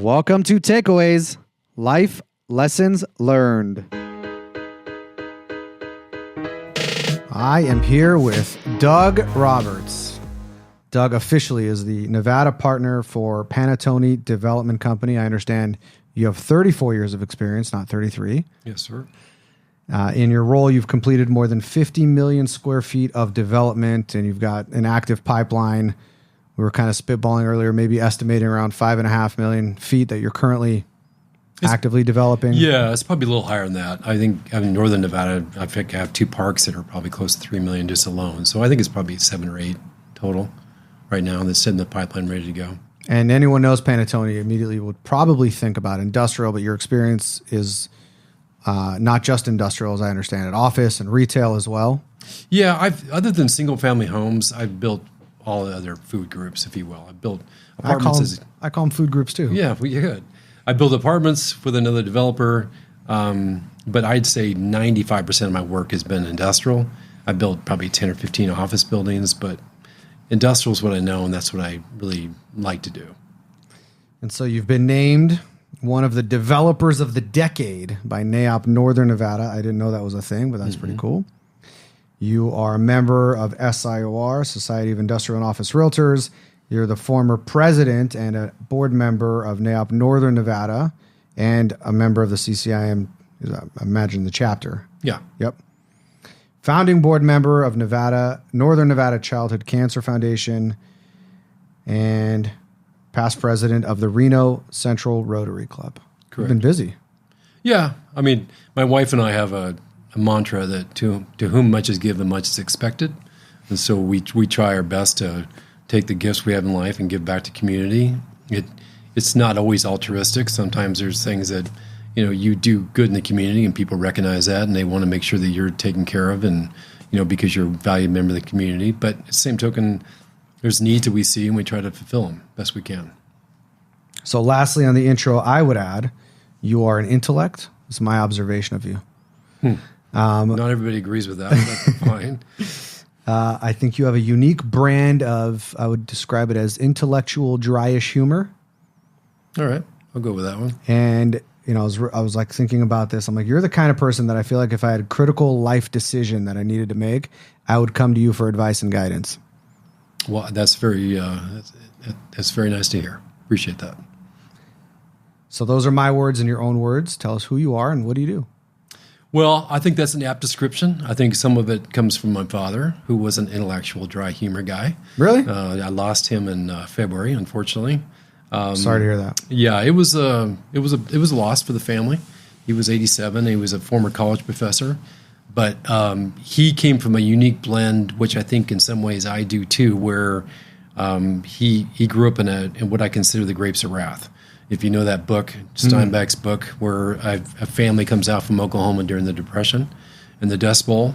Welcome to Takeaways, Life Lessons Learned. I am here with Doug Roberts. Doug officially is the Nevada partner for Panattoni Development Company. I understand you have 34 years of experience, not 33. Yes, sir. In your role, you've completed more than 50 million square feet of development, and you've got an active pipeline. We were kind of spitballing earlier, maybe estimating around 5.5 million feet that you're currently actively developing. Yeah, it's probably a little higher than that. I think in Northern Nevada, I think I have 2 parks that are probably close to 3 million just alone. So I think it's probably 7 or 8 total right now that's sitting in the pipeline ready to go. And anyone knows Panattoni immediately would probably think about industrial, but your experience is not just industrial, as I understand it, office and retail as well. Yeah, other than single family homes, I've built all the other food groups, if you will. I built apartments. I call them food groups too. Yeah, well, you could. I built apartments with another developer, but I'd say 95% of my work has been industrial. I built probably 10 or 15 office buildings, but industrial is what I know, and that's what I really like to do. And so you've been named one of the developers of the decade by Neop Northern Nevada. I didn't know that was a thing, but that's pretty cool. You are a member of SIOR, Society of Industrial and Office Realtors. You're the former president and a board member of Neop Northern Nevada and a member of the CCIM, I imagine the chapter. Yeah. Yep. Founding board member of Northern Nevada Childhood Cancer Foundation and past president of the Reno Central Rotary Club. Correct. You've been busy. Yeah. I mean, my wife and I have a mantra that to whom much is given, much is expected. And so we try our best to take the gifts we have in life and give back to community. It's not always altruistic. Sometimes there's things that, you do good in the community and people recognize that and they want to make sure that you're taken care of and, because you're a valued member of the community. But at the same token, there's needs that we see and we try to fulfill them best we can. So lastly, on the intro, I would add, you are an intellect. It's my observation of you. Not everybody agrees with that, but that's fine. I think you have a unique brand of, I would describe it as intellectual, dryish humor. All right. I'll go with that one. And, I was like thinking about this. I'm like, you're the kind of person that I feel like if I had a critical life decision that I needed to make, I would come to you for advice and guidance. Well, that's very nice to hear. Appreciate that. So those are my words and your own words. Tell us who you are and what do you do? Well, I think that's an apt description. I think some of it comes from my father, who was an intellectual, dry humor guy. Really? I lost him in February, unfortunately. Sorry to hear that. Yeah, it was a loss for the family. He was 87. He was a former college professor, but he came from a unique blend, which I think in some ways I do too, where he grew up in what I consider the grapes of wrath. If you know that book, Steinbeck's book, where a family comes out from Oklahoma during the Depression and the Dust Bowl,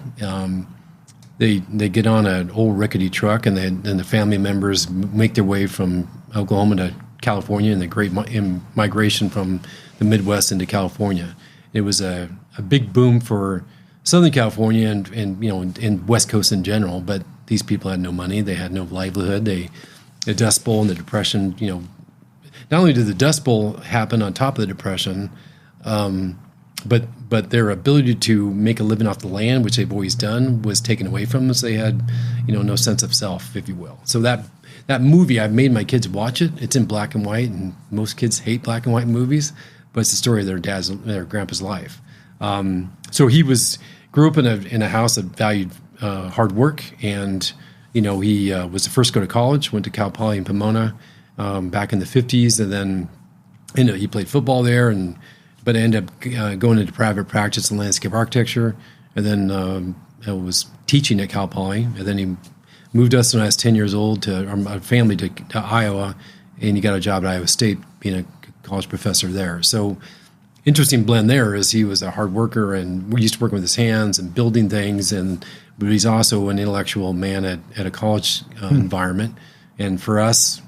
they get on an old rickety truck and the family members make their way from Oklahoma to California and the great migration from the Midwest into California. It was a big boom for Southern California and West Coast in general, but these people had no money. They had no livelihood. The Dust Bowl and the Depression, not only did the Dust Bowl happen on top of the Depression, but their ability to make a living off the land, which they've always done, was taken away from them. So they had, no sense of self, if you will. So that movie, I've made my kids watch it. It's in black and white, and most kids hate black and white movies, but it's the story of their grandpa's life. So he grew up in a house that valued hard work, and he was the first to go to college. Went to Cal Poly in Pomona back in the 50s, and then he played football there, but ended up going into private practice in landscape architecture, and then was teaching at Cal Poly, and then he moved us when I was 10 years old our family to Iowa, and he got a job at Iowa State being a college professor there. So interesting blend there is he was a hard worker and we used to work with his hands and building things, but he's also an intellectual man at a college environment. And for us,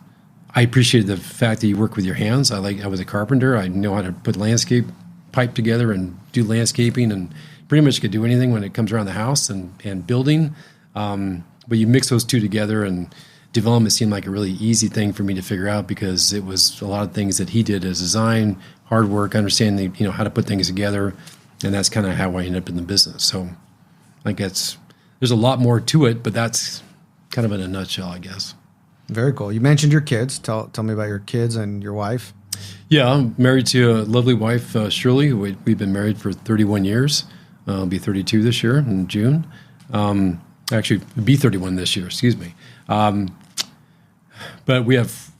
I appreciated the fact that you work with your hands. I was a carpenter. I know how to put landscape pipe together and do landscaping, and pretty much could do anything when it comes around the house and building. But you mix those two together, and development seemed like a really easy thing for me to figure out because it was a lot of things that he did as design, hard work, understanding how to put things together, and that's kind of how I ended up in the business. So I think there's a lot more to it, but that's kind of in a nutshell, I guess. Very cool. You mentioned your kids. Tell me about your kids and your wife. Yeah, I'm married to a lovely wife, Shirley. We've been married for 31 years. I'll be 32 this year in June. Actually, be 31 this year, excuse me. But we have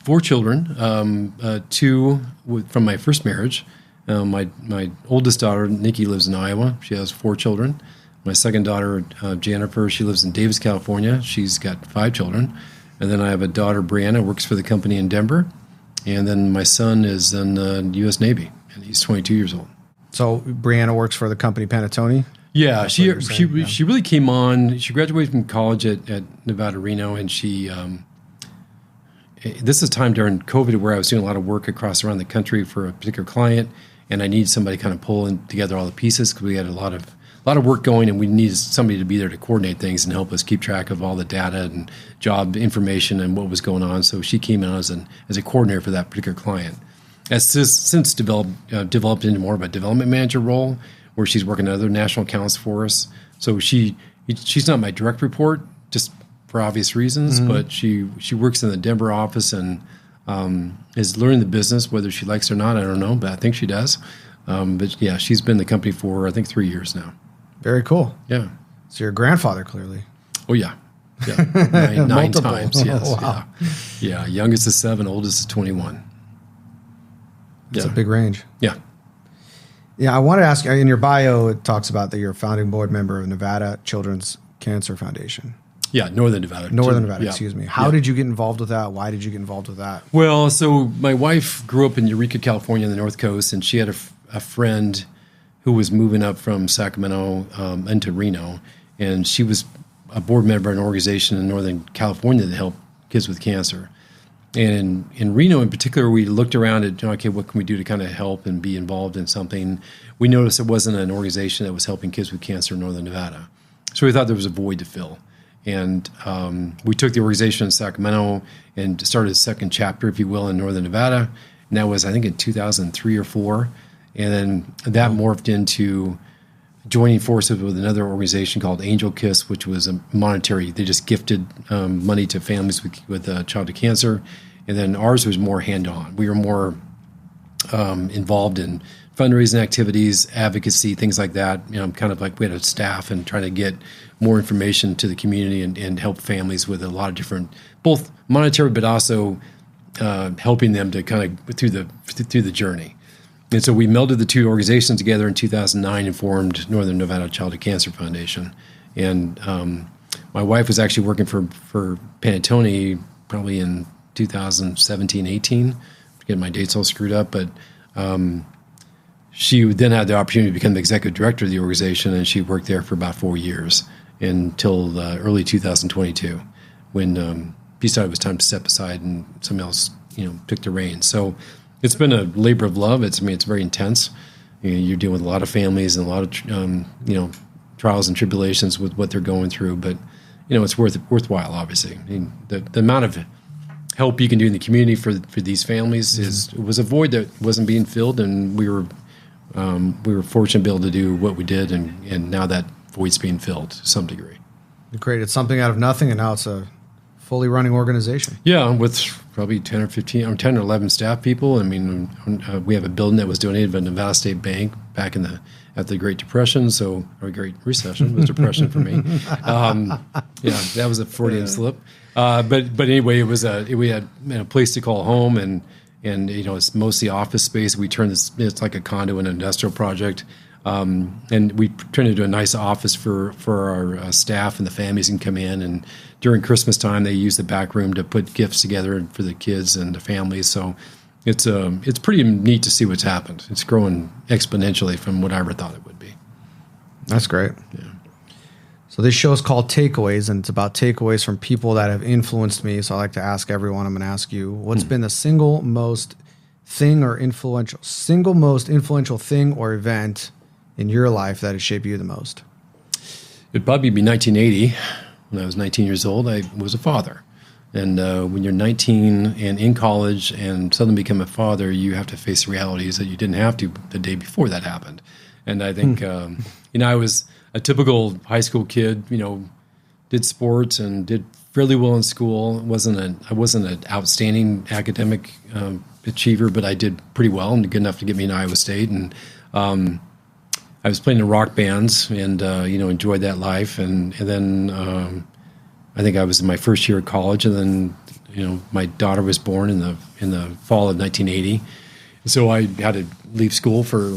4 children, 2 from my first marriage. My oldest daughter, Nikki, lives in Iowa. She has 4 children. My second daughter, Jennifer, she lives in Davis, California. She's got 5 children. And then I have a daughter, Brianna, works for the company in Denver. And then my son is in the U.S. Navy, and he's 22 years old. So Brianna works for the company Panattoni? Yeah, she really came on. She graduated from college at Nevada, Reno, and she this is a time during COVID where I was doing a lot of work around the country for a particular client, and I needed somebody kind of pulling together all the pieces because we had a lot of work going, and we needed somebody to be there to coordinate things and help us keep track of all the data and job information and what was going on. So she came in as a coordinator for that particular client. Has since developed into more of a development manager role, where she's working other national accounts for us. So she's not my direct report, just for obvious reasons, but she works in the Denver office and is learning the business. Whether she likes it or not, I don't know, but I think she does. But yeah, she's been in the company for, I think, 3 years now. Very cool. Yeah. So your grandfather, clearly. Oh, yeah. Yeah. Nine times, yes. Oh, wow. Yeah. Youngest is 7, oldest is 21. That's a big range. Yeah. Yeah, I wanted to ask, in your bio, it talks about that you're a founding board member of Nevada Children's Cancer Foundation. Yeah, Northern Nevada. Excuse me. How did you get involved with that? Why did you get involved with that? Well, so my wife grew up in Eureka, California, on the North Coast, and she had a friend who was moving up from Sacramento into Reno, and she was a board member of an organization in Northern California that helped kids with cancer. And in Reno in particular, we looked around at, okay, what can we do to kind of help and be involved in something? We noticed it wasn't an organization that was helping kids with cancer in Northern Nevada. So we thought there was a void to fill. And we took the organization in Sacramento and started a second chapter, if you will, in Northern Nevada. And that was, I think, in 2003 or 4. And then that morphed into joining forces with another organization called Angel Kiss, which was a monetary. They just gifted money to families with childhood cancer. And then ours was more hand-on. We were more involved in fundraising activities, advocacy, things like that. Kind of like we had a staff and trying to get more information to the community and help families with a lot of different, both monetary, but also helping them to kind of through the journey. And so we melded the two organizations together in 2009 and formed Northern Nevada Childhood Cancer Foundation. And my wife was actually working for Panattoni probably in 2017, 18. I get my dates all screwed up, but she then had the opportunity to become the executive director of the organization, and she worked there for about 4 years until early 2022, when she decided it was time to step aside and somebody else, took the reins. So it's been a labor of love. It's very intense. You're dealing with a lot of families and a lot of trials and tribulations with what they're going through, but it's worthwhile. Obviously, the amount of help you can do in the community for these families was a void that wasn't being filled, and we were fortunate to be able to do what we did, and now that void's being filled to some degree. You created something out of nothing, and now it's a fully running organization. Yeah, with probably 10 or 11 staff people. I mean, we have a building that was donated by Nevada State Bank back after the Great Depression, or Great Recession. It was depression for me. That was a Freudian slip. But anyway, we had a place to call home, and it's mostly office space. We turned this, it's like a condo and an industrial project. And we turned it into a nice office for our staff and the families can come in. And during Christmas time, they use the back room to put gifts together for the kids and the families. So it's pretty neat to see what's happened. It's growing exponentially from what I ever thought it would be. That's great. Yeah. So this show is called Takeaways, and it's about takeaways from people that have influenced me. So I like to ask everyone, I'm going to ask you, what's been the single most influential thing or event in your life that has shaped you the most? It'd probably be 1980. When I was 19 years old, I was a father. And when you're 19 and in college and suddenly become a father, you have to face the realities that you didn't have to the day before that happened. And I think, I was a typical high school kid, did sports and did fairly well in school. I wasn't an outstanding academic achiever, but I did pretty well and good enough to get me in Iowa State. And I was playing in rock bands and, enjoyed that life. And then I think I was in my first year of college, and then, my daughter was born in the fall of 1980. So I had to leave school for,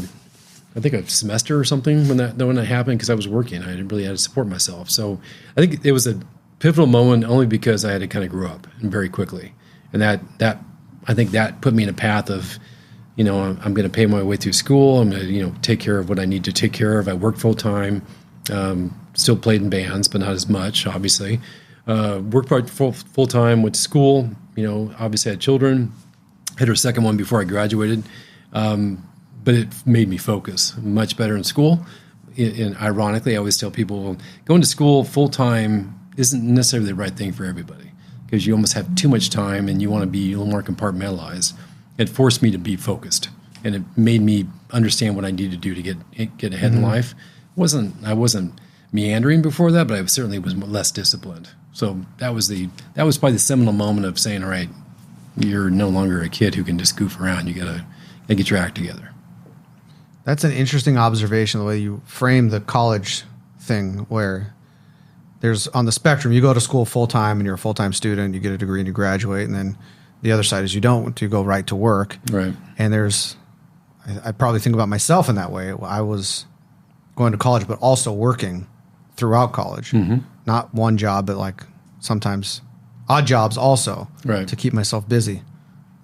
I think, a semester or something when that happened, because I was working. I really had to support myself. So I think it was a pivotal moment only because I had to kind of grow up and very quickly. And that I think that put me in a path of, I'm going to pay my way through school. I'm going to, take care of what I need to take care of. I worked full time, still played in bands, but not as much, obviously. Worked full time, went to school, obviously had children, had her second one before I graduated. But it made me focus much better in school. And ironically, I always tell people going to school full time isn't necessarily the right thing for everybody, because you almost have too much time and you want to be a little more compartmentalized. It forced me to be focused, and it made me understand what I needed to do to get ahead in life. I wasn't meandering before that, but I certainly was less disciplined. So that was probably the seminal moment of saying, all right, you're no longer a kid who can just goof around. You gotta get your act together. That's an interesting observation, the way you frame the college thing, where there's, on the spectrum, you go to school full time and you're a full time student, you get a degree and you graduate, and then the other side is you don't, you go right to work. Right. And I probably think about myself in that way. I was going to college, but also working throughout college. Not one job, but like sometimes odd jobs also, right, to keep myself busy.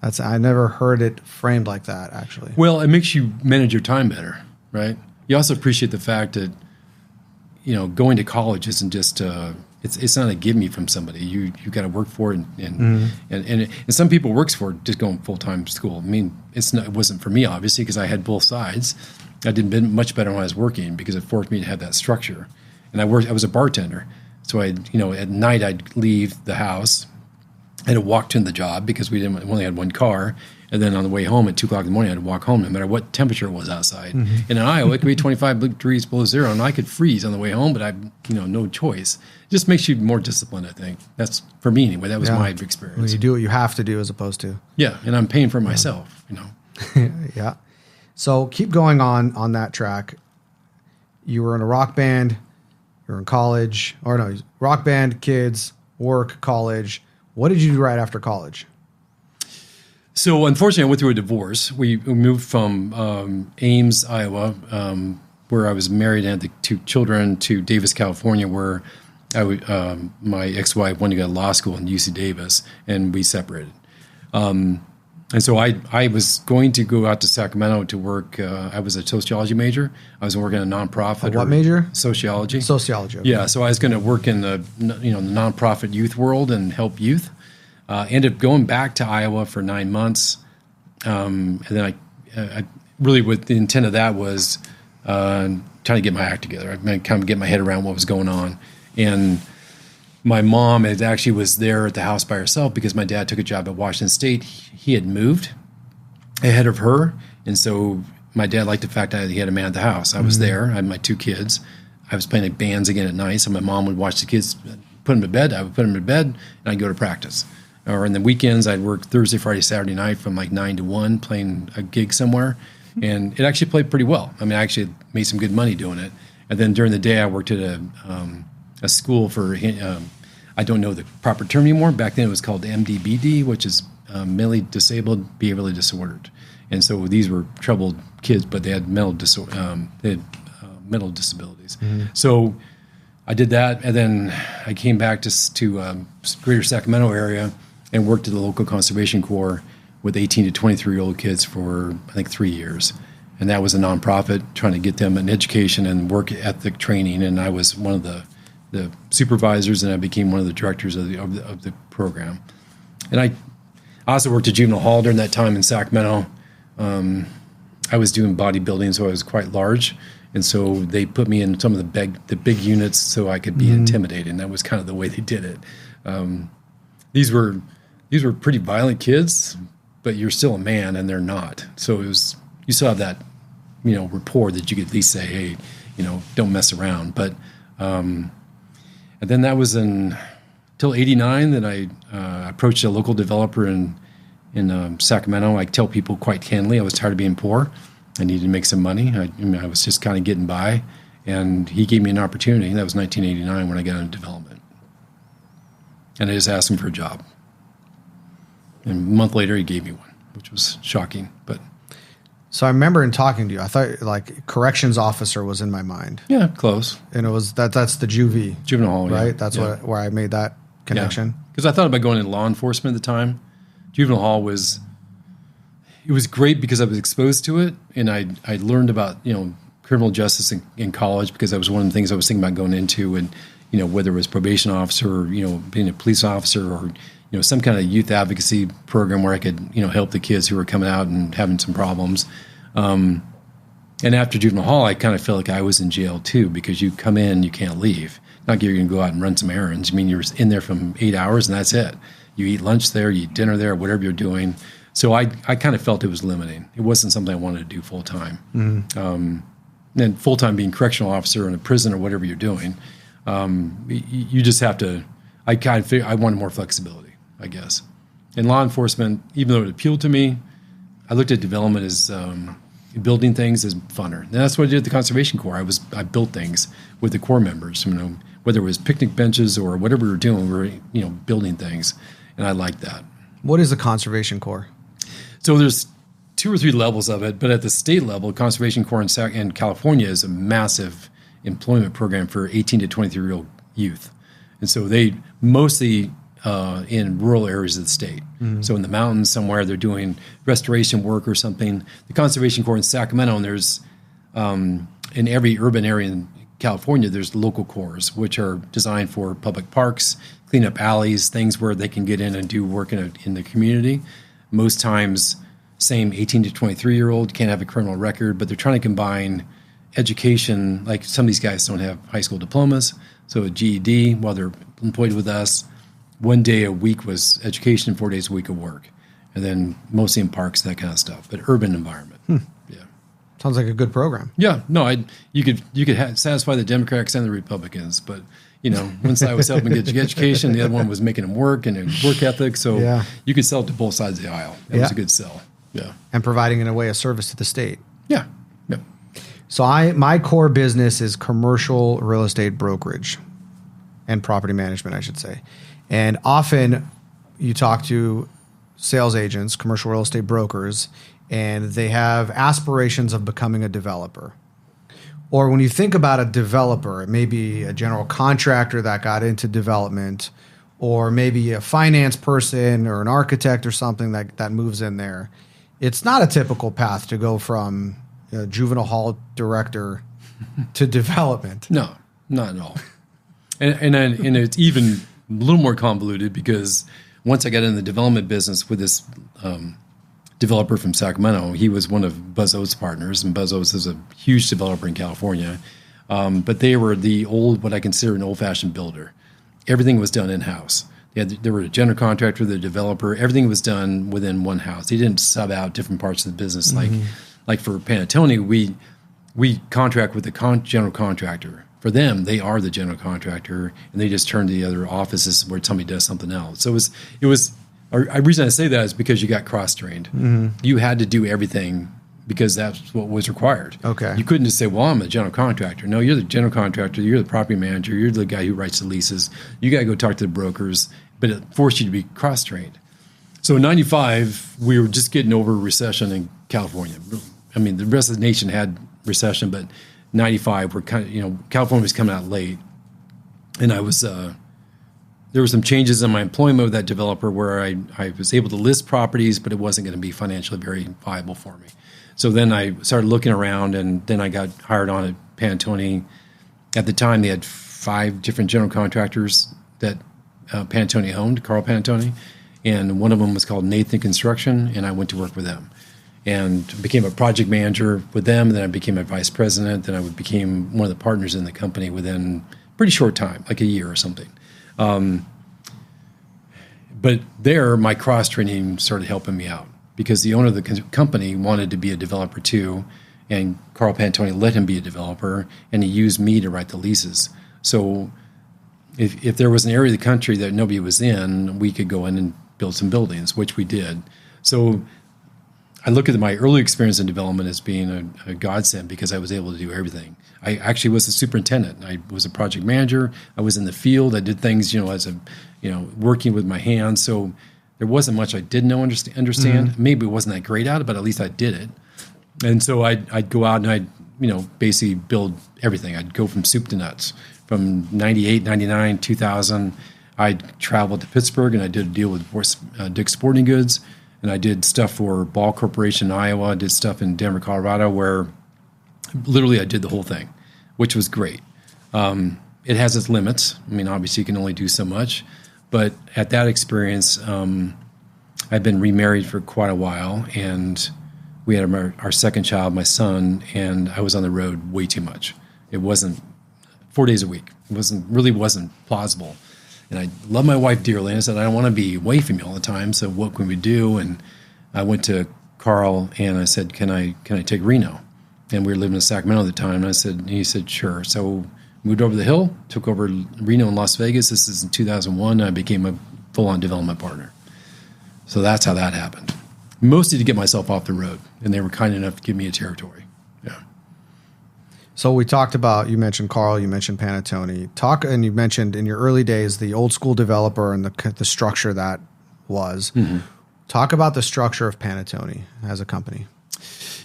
I never heard it framed like that, actually. Well, it makes you manage your time better, right? You also appreciate the fact that, going to college isn't just it's not a give me from somebody. You got to work for it, and some people works for it just going full time school. I mean, it wasn't for me, obviously, because I had both sides. I did much better when I was working because it forced me to have that structure. And I was a bartender, so at night I'd leave the house. I had to walk to the job because we only had one car. And then on the way home at 2 o'clock in the morning, I had to walk home no matter what temperature it was outside. And in Iowa, it could be 25 degrees below zero, and I could freeze on the way home, but I no choice. It just makes you more disciplined, I think. That's, for me anyway, that was my experience. Well, you do what you have to do as opposed to. Yeah, and I'm paying for myself, Yeah. So keep going on that track. You were in a rock band, you were in college, rock band, kids, work, college. What did you do right after college? So unfortunately, I went through a divorce. We moved from Ames, Iowa, where I was married and had the 2 children, to Davis, California, where my ex-wife wanted to go to law school in UC Davis, and we separated. And so I was going to go out to Sacramento to work. I was a sociology major. I was working in a nonprofit. What major? Sociology. Sociology. Okay. Yeah, so I was going to work in the the nonprofit youth world and help youth. Ended up going back to Iowa for 9 months, and then I really, with the intent of that was trying to get my act together. I kind of get my head around what was going on, and my mom actually was there at the house by herself because my dad took a job at Washington State. He had moved ahead of her, and so my dad liked the fact that he had a man at the house. I was there. I had my 2 kids. I was playing at bands again at night, so my mom would watch the kids, put them to bed. I would put them to bed, and I'd go to practice. Or in the weekends, I'd work Thursday, Friday, Saturday night from like 9 to 1 playing a gig somewhere. And it actually played pretty well. I mean, I actually made some good money doing it. And then during the day, I worked at a school for, I don't know the proper term anymore. Back then it was called MDBD, which is mentally disabled, behaviorally disordered. And so these were troubled kids, but they had mental disabilities. So I did that, and then I came back to greater Sacramento area and worked at the local conservation corps with 18 to 23-year-old kids for, I think, 3 years. And that was a nonprofit trying to get them an education and work ethic training. And I was one of the supervisors, and I became one of the directors of the program. And I also worked at juvenile hall during that time in Sacramento. I was doing bodybuilding, so I was quite large. And so they put me in some of the big units so I could be intimidated. And that was kind of the way they did it. these were pretty violent kids, but you're still a man and they're not. So you still have that, rapport that you could at least say, hey, don't mess around. But, and then that was until 89 that I approached a local developer in Sacramento. I tell people quite candidly, I was tired of being poor. I needed to make some money. I was just kind of getting by, and he gave me an opportunity. That was 1989 when I got into development. And I just asked him for a job. And a month later, he gave me one, which was shocking. But so I remember in talking to you, I thought like corrections officer was in my mind. Yeah, close. And it was that's the juvie. Juvenile hall, right? Yeah. That's where I made that connection. Because I thought about going into law enforcement at the time. Juvenile hall was great because I was exposed to it, and I learned about criminal justice in college because that was one of the things I was thinking about going into, and whether it was probation officer or being a police officer or some kind of youth advocacy program where I could help the kids who were coming out and having some problems. And after juvenile hall, I kind of felt like I was in jail too, because you come in, you can't leave. Not like you're going to go out and run some errands. I mean, you're in there from 8 hours and that's it. You eat lunch there, you eat dinner there, whatever you're doing. So I kind of felt it was limiting. It wasn't something I wanted to do full time. Mm-hmm. And full time being correctional officer in a prison or whatever you're doing, you just have to. I kind of figured I wanted more flexibility, I guess. In law enforcement, even though it appealed to me, I looked at development as building things as funner. And that's what I did at the Conservation Corps. I built things with the Corps members. Whether it was picnic benches or whatever we were doing, we were building things, and I liked that. What is the Conservation Corps? So there's 2 or 3 levels of it, but at the state level, Conservation Corps in California is a massive employment program for 18 to 23-year-old youth. And so they mostly in rural areas of the state. Mm-hmm. So in the mountains somewhere, they're doing restoration work or something. The Conservation Corps in Sacramento, and there's in every urban area in California, there's local corps, which are designed for public parks, clean up alleys, things where they can get in and do work in the community. Most times, same 18 to 23-year-old can't have a criminal record, but they're trying to combine education. Like some of these guys don't have high school diplomas, so a GED while they're employed with us. 1 day a week was education, 4 days a week of work, and then mostly in parks, that kind of stuff. But urban environment, yeah. Sounds like a good program. Yeah, no, you could satisfy the Democrats and the Republicans, but one side was helping get education, the other one was making them work and work ethic. So you could sell it to both sides of the aisle. That was a good sell. Yeah, and providing in a way a service to the state. Yeah. So my core business is commercial real estate brokerage and property management, I should say. And often you talk to sales agents, commercial real estate brokers, and they have aspirations of becoming a developer. Or when you think about a developer, it may be a general contractor that got into development, or maybe a finance person or an architect or something that moves in there. It's not a typical path to go from juvenile hall director to development. No, not at all. And it's even a little more convoluted because once I got in the development business with this developer from Sacramento, he was one of Buzz Oates' partners, and Buzz Oates is a huge developer in California. But they were what I consider an old-fashioned builder. Everything was done in-house. They were a general contractor, the developer. Everything was done within one house. They didn't sub out different parts of the business. Mm-hmm. Like for Panattoni, we contract with the general contractor. For them, they are the general contractor, and they just turn to the other offices where somebody does something else. So it was. The reason I say that is because you got cross-trained. Mm-hmm. You had to do everything because that's what was required. Okay. You couldn't just say, well, I'm a general contractor. No, you're the general contractor. You're the property manager. You're the guy who writes the leases. You got to go talk to the brokers, but it forced you to be cross-trained. So in 95, we were just getting over a recession in California. I mean, the rest of the nation had recession, but 95, we're California was coming out late. And I was... there were some changes in my employment with that developer where I was able to list properties, but it wasn't going to be financially very viable for me. So then I started looking around, and then I got hired on at Panattoni. At the time, they had 5 different general contractors that Panattoni owned, Carl Panattoni, and one of them was called Nathan Construction, and I went to work with them. And became a project manager with them, and then I became a vice president, then I became one of the partners in the company within a pretty short time, like a year or something. But there, my cross training started helping me out because the owner of the company wanted to be a developer too, and Carl Panattoni let him be a developer, and he used me to write the leases. So if there was an area of the country that nobody was in, we could go in and build some buildings, which we did. So I look at my early experience in development as being a godsend because I was able to do everything. I actually was a superintendent. I was a project manager. I was in the field. I did things, working with my hands. So there wasn't much I didn't know understand. Mm-hmm. Maybe it wasn't that great at it, but at least I did it. And so I'd go out and I'd, basically build everything. I'd go from soup to nuts. From 98, 99, 2000, I traveled to Pittsburgh and I did a deal with Dick's Sporting Goods. And I did stuff for Ball Corporation in Iowa. I did stuff in Denver, Colorado, where literally I did the whole thing, which was great. It has its limits. I mean, obviously you can only do so much. But at that experience, I'd been remarried for quite a while. And we had our second child, my son, and I was on the road way too much. It wasn't 4 days a week. It really wasn't plausible. And I love my wife dearly. And I said, I don't want to be away from you all the time. So what can we do? And I went to Carl and I said, can I take Reno? And we were living in Sacramento at the time. And he said, sure. So moved over the hill, took over Reno and Las Vegas. This is in 2001. I became a full-on development partner. So that's how that happened. Mostly to get myself off the road. And they were kind enough to give me a territory. Yeah. So we talked about, you mentioned Carl, you mentioned Panattoni. And you mentioned in your early days the old school developer and the structure that was. Mm-hmm. Talk about the structure of Panattoni as a company.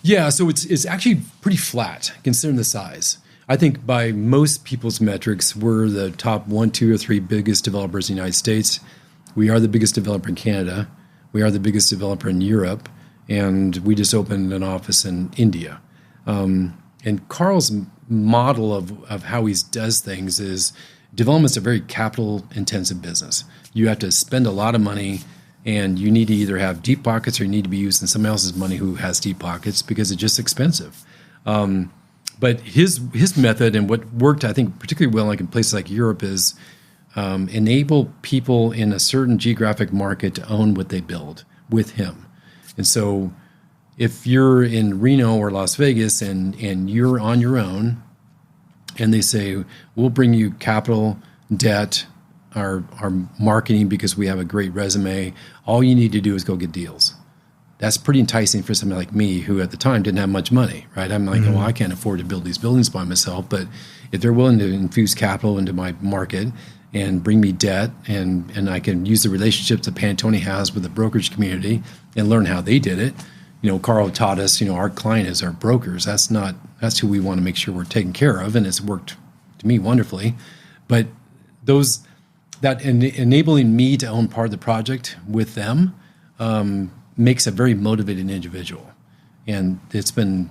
Yeah, so it's actually pretty flat considering the size. I think by most people's metrics, we're the top 1, 2, or 3 biggest developers in the United States. We are the biggest developer in Canada. We are the biggest developer in Europe. And we just opened an office in India. And Carl's model of how he does things is development's a very capital-intensive business. You have to spend a lot of money, and you need to either have deep pockets or you need to be using somebody else's money who has deep pockets because it's just expensive. But his method and what worked, I think, particularly well like in places like Europe is enable people in a certain geographic market to own what they build with him. And so if you're in Reno or Las Vegas and you're on your own and they say, we'll bring you capital, debt, our marketing because we have a great resume, all you need to do is go get deals. That's pretty enticing for somebody like me who at the time didn't have much money, right? I'm like, well, I can't afford to build these buildings by myself, but if they're willing to infuse capital into my market and bring me debt and I can use the relationships that Panattoni has with the brokerage community and learn how they did it. Carl taught us, our client is our brokers. That's who we want to make sure we're taken care of. And it's worked to me wonderfully. But enabling me to own part of the project with them makes a very motivated individual. And it's been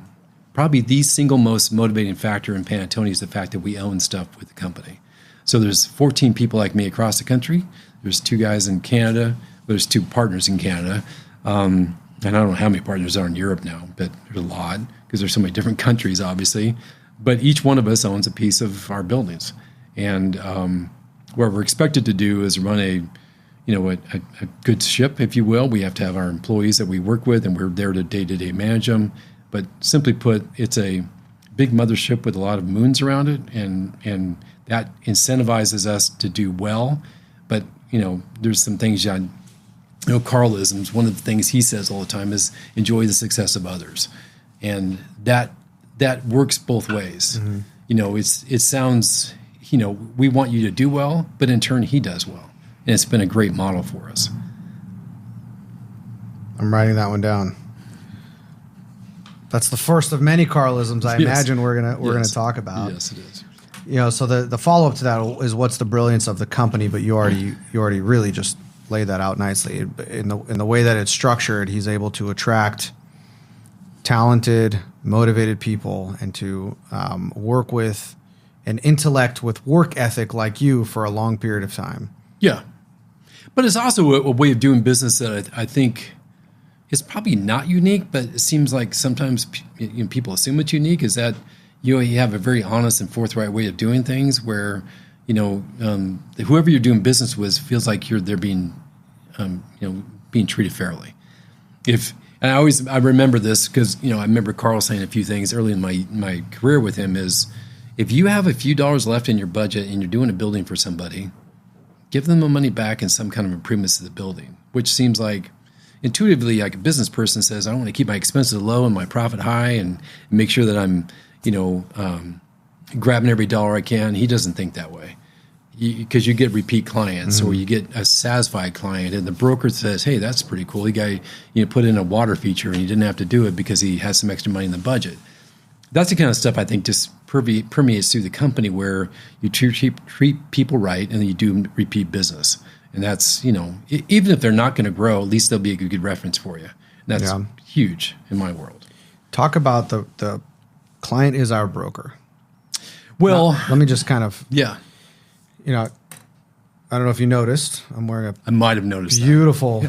probably the single most motivating factor in Panattoni is the fact that we own stuff with the company. So there's 14 people like me across the country. There's 2 guys in Canada. There's 2 partners in Canada. And I don't know how many partners are in Europe now, but there's a lot because there's so many different countries, obviously. But each one of us owns a piece of our buildings. And what we're expected to do is run a good ship, if you will. We have to have our employees that we work with, and we're there to day-to-day manage them. But simply put, it's a big mothership with a lot of moons around it, and that incentivizes us to do well. But, there's some things Carl-isms, one of the things he says all the time is enjoy the success of others. And that works both ways. Mm-hmm. It sounds, we want you to do well, but in turn he does well. And it's been a great model for us. I'm writing that one down. That's the first of many Carl-isms I imagine we're gonna talk about. Yes, it is. So the follow-up to that is what's the brilliance of the company, but you already really just laid that out nicely. In the way that it's structured, he's able to attract talented, motivated people and to work with an intellect with work ethic like you for a long period of time. Yeah. But it's also a way of doing business that I think is probably not unique, but it seems like sometimes people assume it's unique, is that you have a very honest and forthright way of doing things where, whoever you're doing business with feels like they're being being treated fairly. I remember this because, I remember Carl saying a few things early in my career with him is, if you have a few dollars left in your budget and you're doing a building for somebody, give them the money back in some kind of improvements to the building, which seems like intuitively, like a business person says, I want to keep my expenses low and my profit high and make sure that I'm, grabbing every dollar I can. He doesn't think that way, because you get repeat clients or you get a satisfied client, and the broker says, hey, that's pretty cool. The guy, put in a water feature and he didn't have to do it because he has some extra money in the budget. That's the kind of stuff I think just permeates through the company, where you treat people right and then you do repeat business. And that's, even if they're not going to grow, at least they'll be a good reference for you. And that's huge in my world. Talk about the client is our broker. Well, let me just kind of, yeah. I don't know if you noticed, I'm wearing I might have noticed beautiful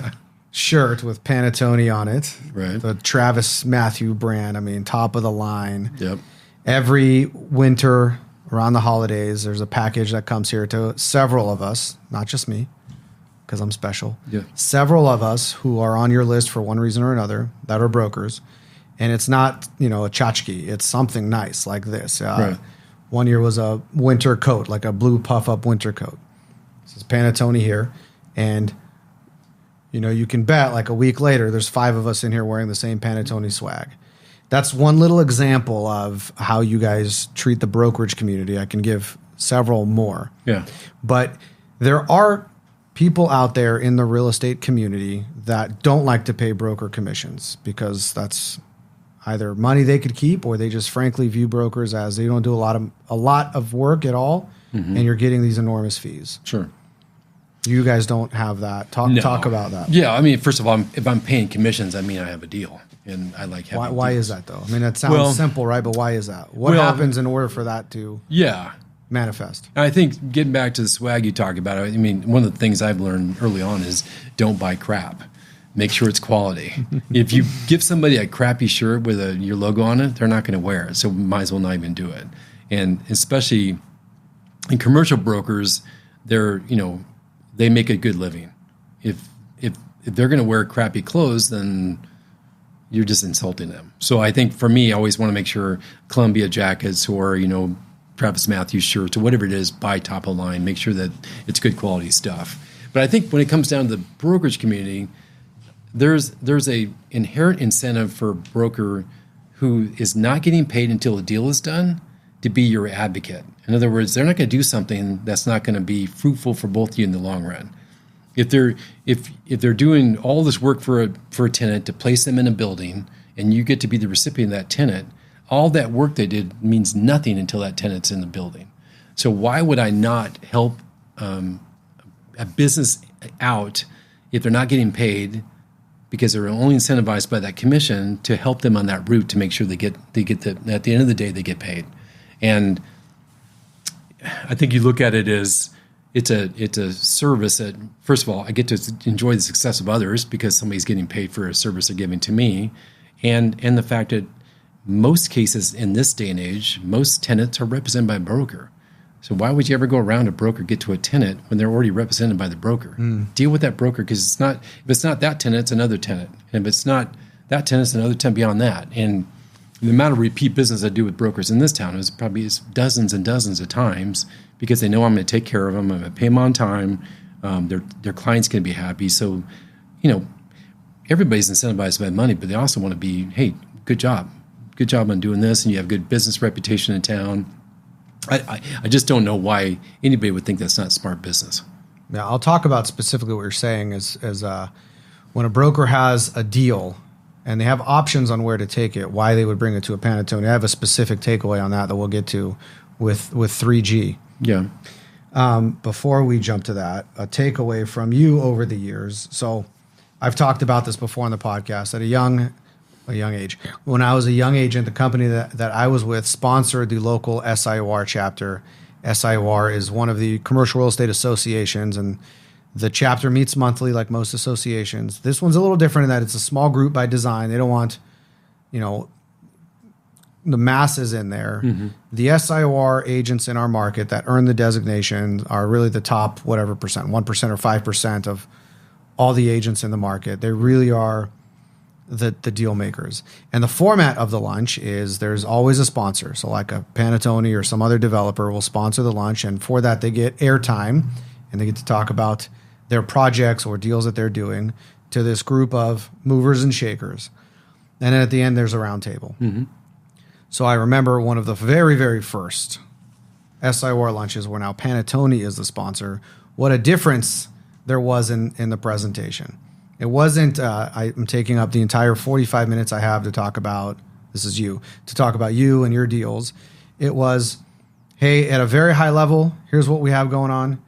shirt with Panattoni on it. Right. The Travis Matthew brand. I mean, top of the line. Yep. Every winter around the holidays, there's a package that comes here to several of us, not just me, because I'm special. Yeah. Several of us who are on your list for one reason or another that are brokers. And it's not, a tchotchke. It's something nice like this. Right. One year was a winter coat, like a blue puff-up winter coat. This is Panattoni here. And, you can bet like a week later, there's 5 of us in here wearing the same Panattoni swag. That's one little example of how you guys treat the brokerage community. I can give several more. Yeah. But there are people out there in the real estate community that don't like to pay broker commissions, because that's either money they could keep, or they just frankly view brokers as they don't do a lot of work at all, and you're getting these enormous fees. Sure. You guys don't have that. Talk about that. Yeah, I mean, first of all, if I'm paying commissions, I mean I have a deal, and I like having. Why is that though? I mean, that sounds simple, right? But why is that? What happens in order for that to manifest? And I think getting back to the swag you talk about, I mean, one of the things I've learned early on is don't buy crap. Make sure it's quality. If you give somebody a crappy shirt with your logo on it, they're not going to wear it. So might as well not even do it. And especially in commercial brokers, they make a good living. If they're going to wear crappy clothes, then you're just insulting them. So I think for me, I always want to make sure Columbia jackets or Travis Matthews shirts or whatever it is, buy top of line. Make sure that it's good quality stuff. But I think when it comes down to the brokerage community, there's a inherent incentive for a broker who is not getting paid until the deal is done to be your advocate. In other words, they're not going to do something that's not going to be fruitful for both of you in the long run. If they're doing all this work for a tenant to place them in a building, and you get to be the recipient of that tenant, all that work they did means nothing until that tenant's in the building. So why would I not help a business out if they're not getting paid, because they're only incentivized by that commission to help them on that route to make sure they get at the end of the day they get paid. And I think you look at it as it's a service that, first of all, I get to enjoy the success of others because somebody's getting paid for a service they're giving to me, and the fact that most cases in this day and age, most tenants are represented by a broker. So why would you ever go around a broker get to a tenant when they're already represented by the broker? Deal with that broker, because if it's not that tenant, it's another tenant. And if it's not that tenant, it's another tenant beyond that. And the amount of repeat business I do with brokers in this town is probably dozens and dozens of times, because they know I'm going to take care of them. I'm going to pay them on time. Their client's going to be happy. So, everybody's incentivized by money, but they also want to be, hey, good job on doing this, and you have good business reputation in town. I just don't know why anybody would think that's not smart business. Yeah, I'll talk about specifically what you're saying is when a broker has a deal and they have options on where to take it, why they would bring it to a Panattoni. I have a specific takeaway on that we'll get to with 3G. Yeah. Before we jump to that, a takeaway from you over the years. So I've talked about this before on the podcast. At a young age. When I was a young agent, the company that I was with sponsored the local SIOR chapter. SIOR is one of the commercial real estate associations, and the chapter meets monthly like most associations. This one's a little different in that it's a small group by design. They don't want, the masses in there. Mm-hmm. The SIOR agents in our market that earn the designation are really the top whatever percent, 1% or 5% of all the agents in the market. They really are the deal makers. And the format of the lunch is there's always a sponsor. So like a Panattoni or some other developer will sponsor the lunch, and for that they get airtime and they get to talk about their projects or deals that they're doing to this group of movers and shakers. And then at the end there's a round table. Mm-hmm. So I remember one of the very, very first SIOR lunches where now Panattoni is the sponsor. What a difference there was in the presentation. It wasn't, I'm taking up the entire 45 minutes I have to talk about, to talk about you and your deals. It was, hey, at a very high level, here's what we have going on.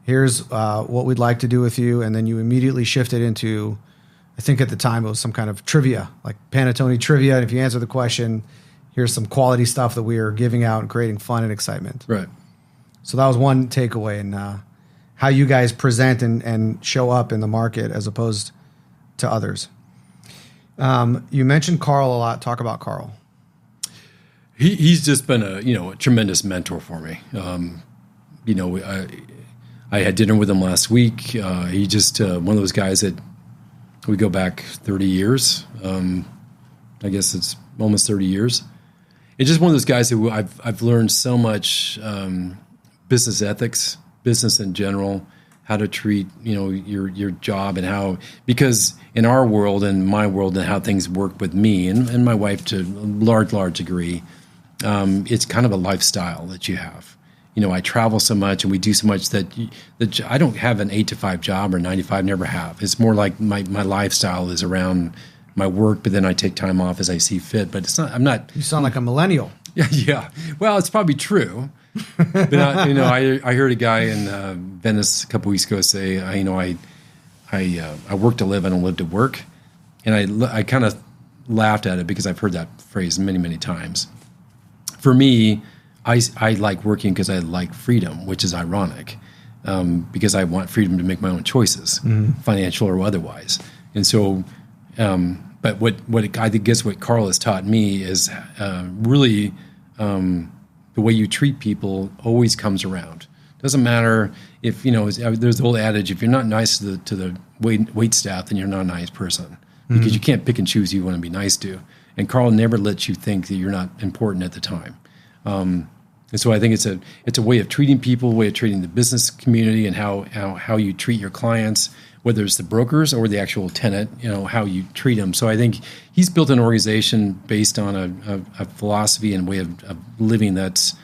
Here's what we'd like to do with you. And then you immediately shifted into, I think at the time it was some kind of trivia, like Panattoni trivia. And if you answer the question, here's some quality stuff that we are giving out and creating fun and excitement. Right. So that was one takeaway in how you guys present and show up in the market as opposed to others. You mentioned Carl a lot. Talk about Carl. He's just been a tremendous mentor for me. I had dinner with him last week. He just one of those guys that we go back 30 years. I guess it's almost 30 years. It's just one of those guys who I've learned so much business ethics, business in general, how to treat your job, and how, because in our world and my world and how things work with me and my wife to a large degree, it's kind of a lifestyle that you have. I travel so much and we do so much that I don't have an 8 to 5 job or 9 to 5, never have. It's more like my lifestyle is around my work, but then I take time off as I see fit. But it's not. I'm not. You sound like a millennial. Yeah. Well, it's probably true. But I heard a guy in Venice a couple weeks ago say, I work to live, I don't live to work, and I kind of laughed at it because I've heard that phrase many times. For me, I like working because I like freedom, which is ironic, because I want freedom to make my own choices, financial or otherwise. And so, but I guess what Carl has taught me is really the way you treat people always comes around. Doesn't matter if there's the old adage: if you're not nice to the wait staff, then you're not a nice person, because you can't pick and choose who you want to be nice to. And Carl never lets you think that you're not important at the time. And so I think it's a way of treating people, a way of treating the business community, and how you treat your clients, whether it's the brokers or the actual tenant, how you treat them. So I think he's built an organization based on a philosophy and way of living that's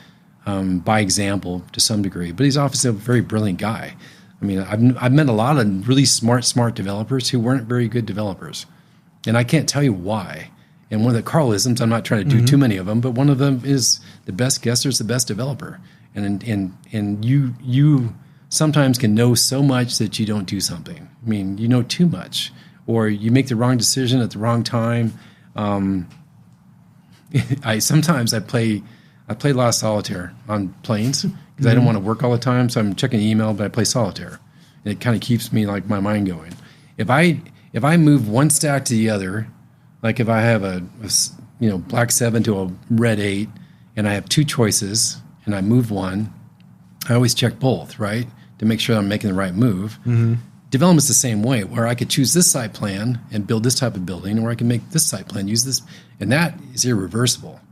by example to some degree. But he's obviously a very brilliant guy. I mean, I've met a lot of really smart developers who weren't very good developers, and I can't tell you why. And one of the Carl-isms, I'm not trying to do too many of them, but one of them is the best guesser is the best developer. And you sometimes can know so much that you don't do something. I mean, you know too much, or you make the wrong decision at the wrong time. I play a lot of solitaire on planes because I don't want to work all the time, so I'm checking email, but I play solitaire, and it kind of keeps me like my mind going. If I move one stack to the other, like if I have a black 7 to a red 8, and I have 2 choices, and I move one, I always check both, right, to make sure I'm making the right move. Mm-hmm. Development's the same way, where I could choose this site plan and build this type of building, or I can make this site plan, use this, and that is irreversible.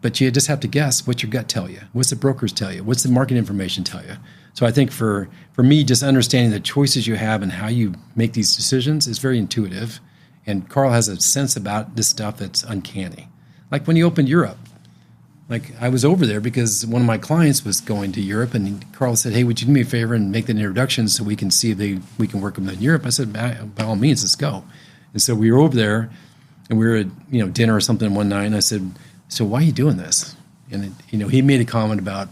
But you just have to guess what your gut tell you, what's the brokers tell you, what's the market information tell you. So I think for me, just understanding the choices you have and how you make these decisions is very intuitive. And Carl has a sense about this stuff that's uncanny. Like when he opened Europe, like I was over there because one of my clients was going to Europe, and Carl said, "Hey, would you do me a favor and make that introduction so we can see if we can work with them in Europe?" I said, "By all means, let's go." And so we were over there, and we were at dinner or something one night, and I said, "So why are you doing this?" And he made a comment about,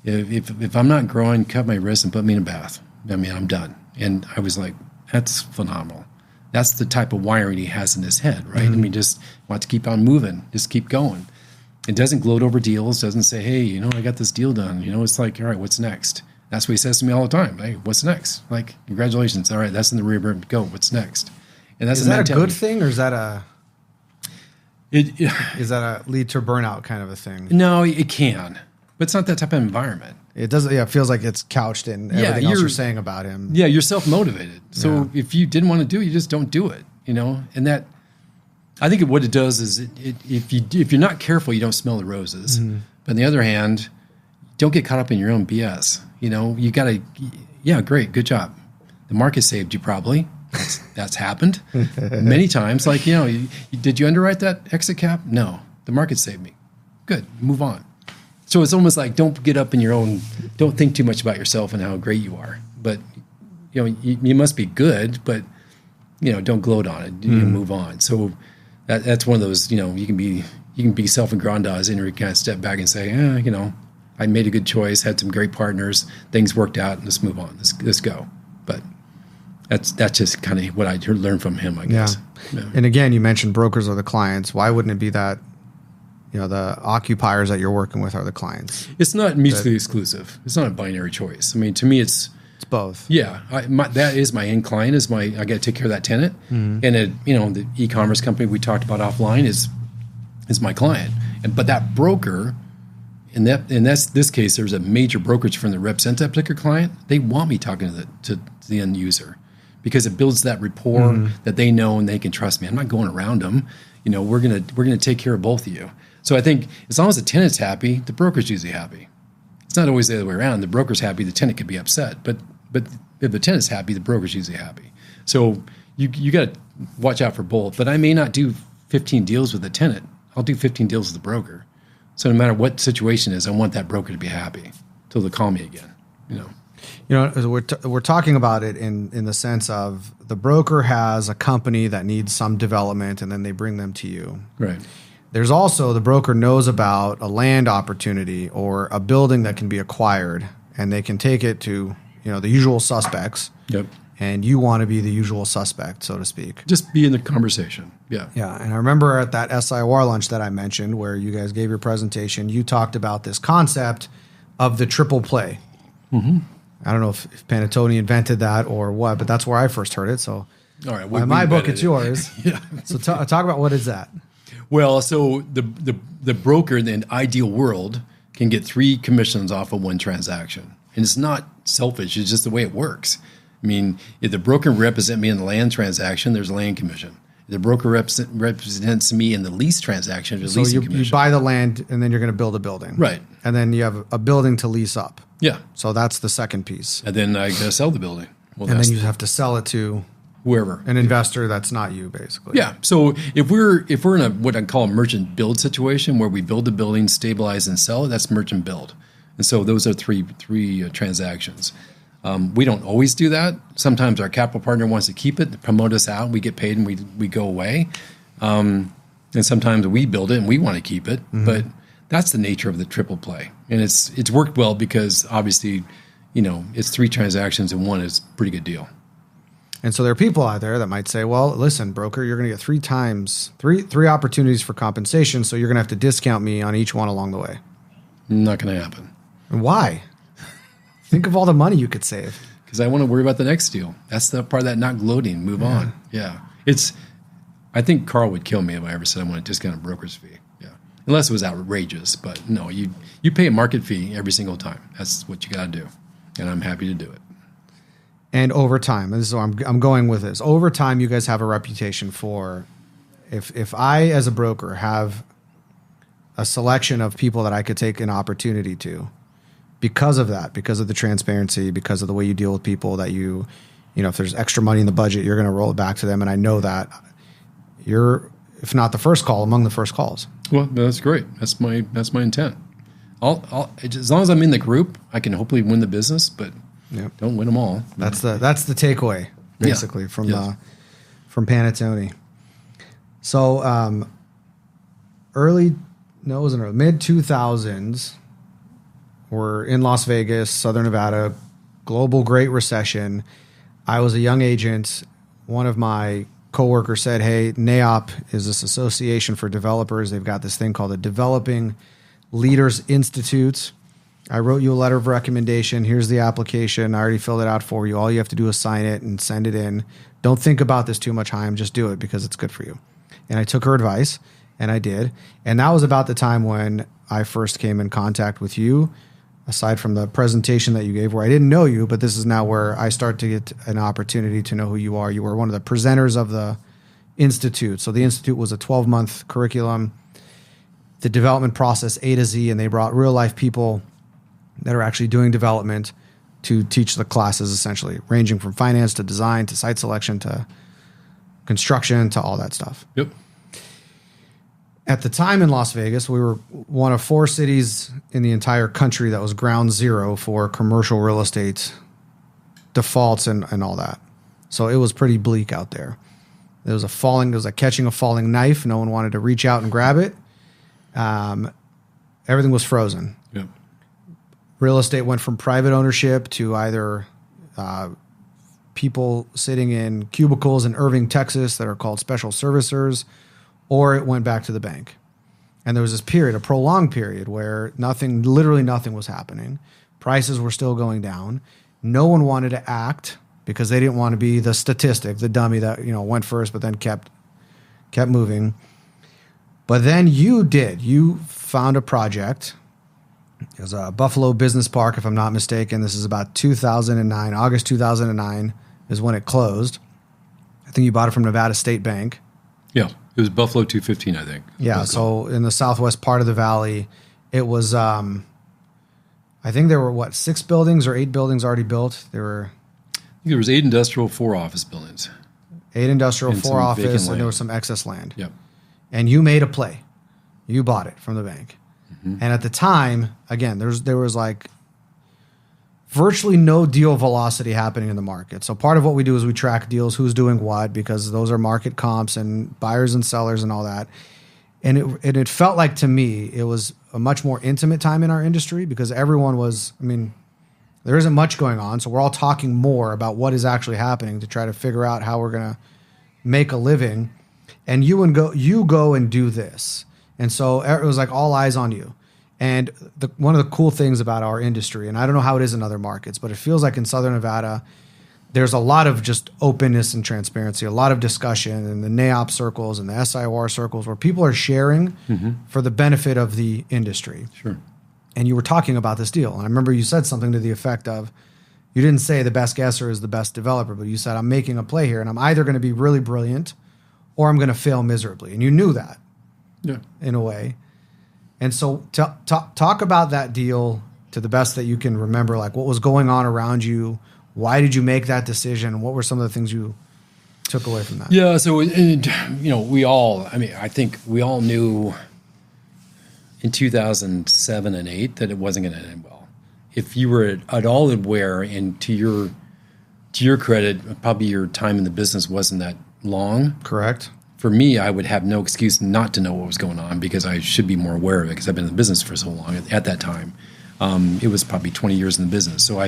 if I'm not growing, cut my wrist and put me in a bath. I mean, I'm done. And I was like, that's phenomenal. That's the type of wiring he has in his head, right? Mm-hmm. I mean, just want to keep on moving, just keep going. It doesn't gloat over deals, doesn't say, hey, I got this deal done. It's like, all right, what's next? That's what he says to me all the time. Hey, what's next? Like, congratulations. All right, that's in the rear view. Go, what's next? And that's is that a good thing, or is that is that a lead to burnout kind of a thing? No, it can. But it's not that type of environment. It doesn't. Yeah, it feels like it's couched in everything else you're saying about him. Yeah, you're self-motivated. So if you didn't want to do it, you just don't do it. And that, I think what it does is if you're not careful, you don't smell the roses. Mm-hmm. But on the other hand, don't get caught up in your own BS. You got to, great, good job. The market saved you probably. That's happened many times. Like, did you underwrite that exit cap? No, the market saved me. Good, move on. So it's almost like don't get up in your own, don't think too much about yourself and how great you are. But, you must be good, but, don't gloat on it. You move on. So that's one of those, you can be self-aggrandized and you kind of step back and say, I made a good choice, had some great partners, things worked out, let's move on, let's go. But that's just kind of what I learned from him, I guess. Yeah. And again, you mentioned brokers are the clients. Why wouldn't it be that, the occupiers that you're working with are the clients? It's not mutually exclusive. It's not a binary choice. I mean, to me, it's both. Yeah, that is my end client. I got to take care of that tenant, and the e-commerce company we talked about offline is my client. But that broker, in this case, there's a major brokerage firm that represents that particular client. They want me talking to the end user because it builds that rapport that they know and they can trust me. I'm not going around them. We're gonna take care of both of you. So I think as long as the tenant's happy, the broker's usually happy. It's not always the other way around. The broker's happy, the tenant could be upset. But if the tenant's happy, the broker's usually happy. So you got to watch out for both. But I may not do 15 deals with the tenant. I'll do 15 deals with the broker. So no matter what situation is, I want that broker to be happy till they call me again. We're talking about it in the sense of the broker has a company that needs some development, and then they bring them to you. Right. There's also the broker knows about a land opportunity or a building that can be acquired, and they can take it to the usual suspects. Yep. And you want to be the usual suspect, so to speak. Just be in the conversation. Yeah. Yeah. And I remember at that SIOR lunch that I mentioned where you guys gave your presentation, you talked about this concept of the triple play. Mm-hmm. I don't know if Panattoni invented that or what, but that's where I first heard it. So all right, by my book, it's yours. Yeah. So talk about what is that? Well, so the broker in an ideal world can get 3 commissions off of one transaction. And it's not selfish. It's just the way it works. I mean, if the broker represents me in the land transaction, there's a land commission. If the broker represents me in the lease transaction, there's a leasing commission. You buy the land, and then you're going to build a building. Right. And then you have a building to lease up. Yeah. So that's the second piece. And then I got to sell the building. Well, and then you have to sell it to whoever, an investor that's not you, basically. Yeah. So if we're in a what I call a merchant build situation where we build the building, stabilize, and sell it, that's merchant build. And so those are three transactions. We don't always do that. Sometimes our capital partner wants to keep it, promote us out, we get paid, and we go away. And sometimes we build it and we want to keep it. Mm-hmm. But that's the nature of the triple play, and it's worked well because obviously, it's 3 transactions and one is a pretty good deal. And so there are people out there that might say, well, listen, broker, you're going to get 3 opportunities for compensation, so you're going to have to discount me on each one along the way. Not going to happen. And why? Think of all the money you could save. Because I want to worry about the next deal. That's the part of that not gloating. Move on. Yeah. I think Carl would kill me if I ever said I want to discount a broker's fee. Yeah. Unless it was outrageous. But no, you pay a market fee every single time. That's what you got to do. And I'm happy to do it. And over time, this is where I'm going with this. Over time, you guys have a reputation for, if I as a broker have a selection of people that I could take an opportunity to, because of that, because of the transparency, because of the way you deal with people, that if there's extra money in the budget, you're going to roll it back to them. And I know that you're, if not the first call, among the first calls. Well, that's great. That's my intent. I'll as long as I'm in the group, I can hopefully win the business, but don't win them all. That's the takeaway basically from Panattoni. So mid 2000s, we're in Las Vegas, Southern Nevada, global Great Recession. I was a young agent. One of my coworkers said, hey, Neop is this association for developers. They've got this thing called the Developing Leaders Institute. I wrote you a letter of recommendation. Here's the application. I already filled it out for you. All you have to do is sign it and send it in. Don't think about this too much, Chaim. Just do it because it's good for you. And I took her advice, and I did. And that was about the time when I first came in contact with you. aside from the presentation that you gave where I didn't know you, but this is now where I start to get an opportunity to know who you are. You were one of the presenters of the Institute. So the Institute was a 12-month curriculum, the development process A to Z, and they brought real life people that are actually doing development to teach the classes, essentially, ranging from finance to design to site selection to construction to all that stuff. Yep. At the time in Las Vegas, we were one of 4 cities in the entire country that was ground zero for commercial real estate defaults and all that. So it was pretty bleak out there. There was like catching a falling knife. No one wanted to reach out and grab it. Everything was frozen. Yep. Real estate went from private ownership to either people sitting in cubicles in Irving, Texas that are called special servicers, or it went back to the bank. And there was this period, a prolonged period, where literally nothing was happening. Prices were still going down. No one wanted to act because they didn't want to be the statistic, the dummy that, went first but then kept moving. But then you did. You found a project. It was a Buffalo Business Park, if I'm not mistaken. This is about 2009. August 2009 is when it closed. I think you bought it from Nevada State Bank. Yeah. It was Buffalo 215, I think. Yeah, so in the southwest part of the valley, it was, I think there were, 6 buildings or 8 buildings already built? I think there was 8 industrial, 4 office buildings. 8 industrial, 4 office, and there was some excess land. Yep. And you made a play. You bought it from the bank. Mm-hmm. And at the time, again, there was like virtually no deal velocity happening in the market. So part of what we do is we track deals, who's doing what, because those are market comps and buyers and sellers and all that. And it felt like, to me, it was a much more intimate time in our industry because everyone was, there isn't much going on. So we're all talking more about what is actually happening to try to figure out how we're going to make a living. And you go and do this. And so it was like all eyes on you. And one of the cool things about our industry, and I don't know how it is in other markets, but it feels like in Southern Nevada, there's a lot of just openness and transparency, a lot of discussion in the Neop circles and the SIOR circles where people are sharing for the benefit of the industry. Sure. And you were talking about this deal. And I remember you said something to the effect of, you didn't say the best guesser is the best developer, but you said, I'm making a play here and I'm either going to be really brilliant or I'm going to fail miserably. And you knew that in a way. And so talk about that deal to the best that you can remember, like what was going on around you. Why did you make that decision? What were some of the things you took away from that? Yeah. So, I think we all knew in 2007 and 8 that it wasn't going to end well. If you were at all aware, and to your credit, probably your time in the business wasn't that long. Correct. For me, I would have no excuse not to know what was going on because I should be more aware of it because I've been in the business for so long at that time. It was probably 20 years in the business. So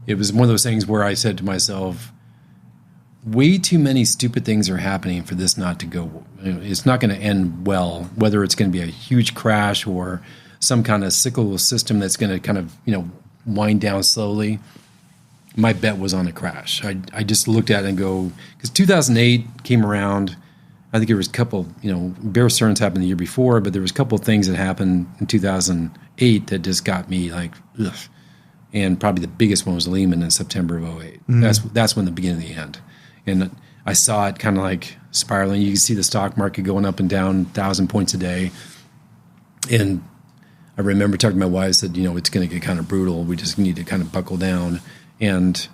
it was one of those things where I said to myself, way too many stupid things are happening for this not to go. It's not going to end well, whether it's going to be a huge crash or some kind of cyclical system that's going to kind of, wind down slowly. My bet was on a crash. I just looked at it and go, because 2008 came around. I think there was a couple, Bear Stearns happened the year before, but there was a couple of things that happened in 2008 that just got me like, ugh. And probably the biggest one was Lehman in September of 2008. Mm-hmm. That's when the beginning of the end. And I saw it kind of like spiraling. You can see the stock market going up and down 1,000 points a day. And I remember talking to my wife, said, it's going to get kind of brutal. We just need to kind of buckle down. And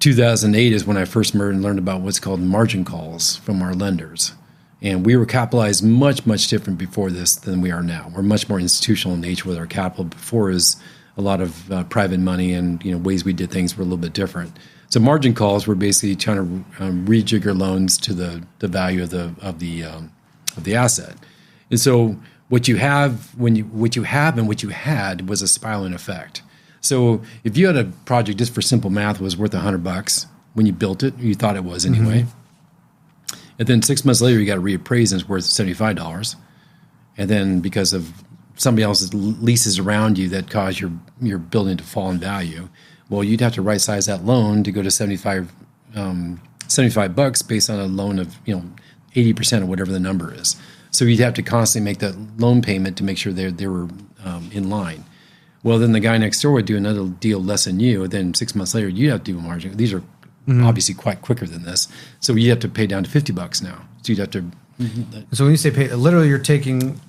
2008 is when I first learned about what's called margin calls from our lenders. And we were capitalized much, much different before this than we are now. We're much more institutional in nature with our capital. Before is a lot of private money and ways we did things were a little bit different. So margin calls were basically trying to rejigger loans to the value of the asset. And so what you have and what you had was a spiraling effect. So if you had a project, just for simple math, was worth $100 when you built it, you thought it was anyway. Mm-hmm. And then 6 months later, you got to reappraise and it's worth $75. And then because of somebody else's leases around you that cause your building to fall in value, well, you'd have to right size that loan to go to $75 based on a loan of 80% of whatever the number is. So you'd have to constantly make that loan payment to make sure they were in line. Well, then the guy next door would do another deal less than you. Then 6 months later, you have to do a margin. These are obviously quite quicker than this. So you have to pay down to $50 now. So you'd have to. So when you say pay, literally you're taking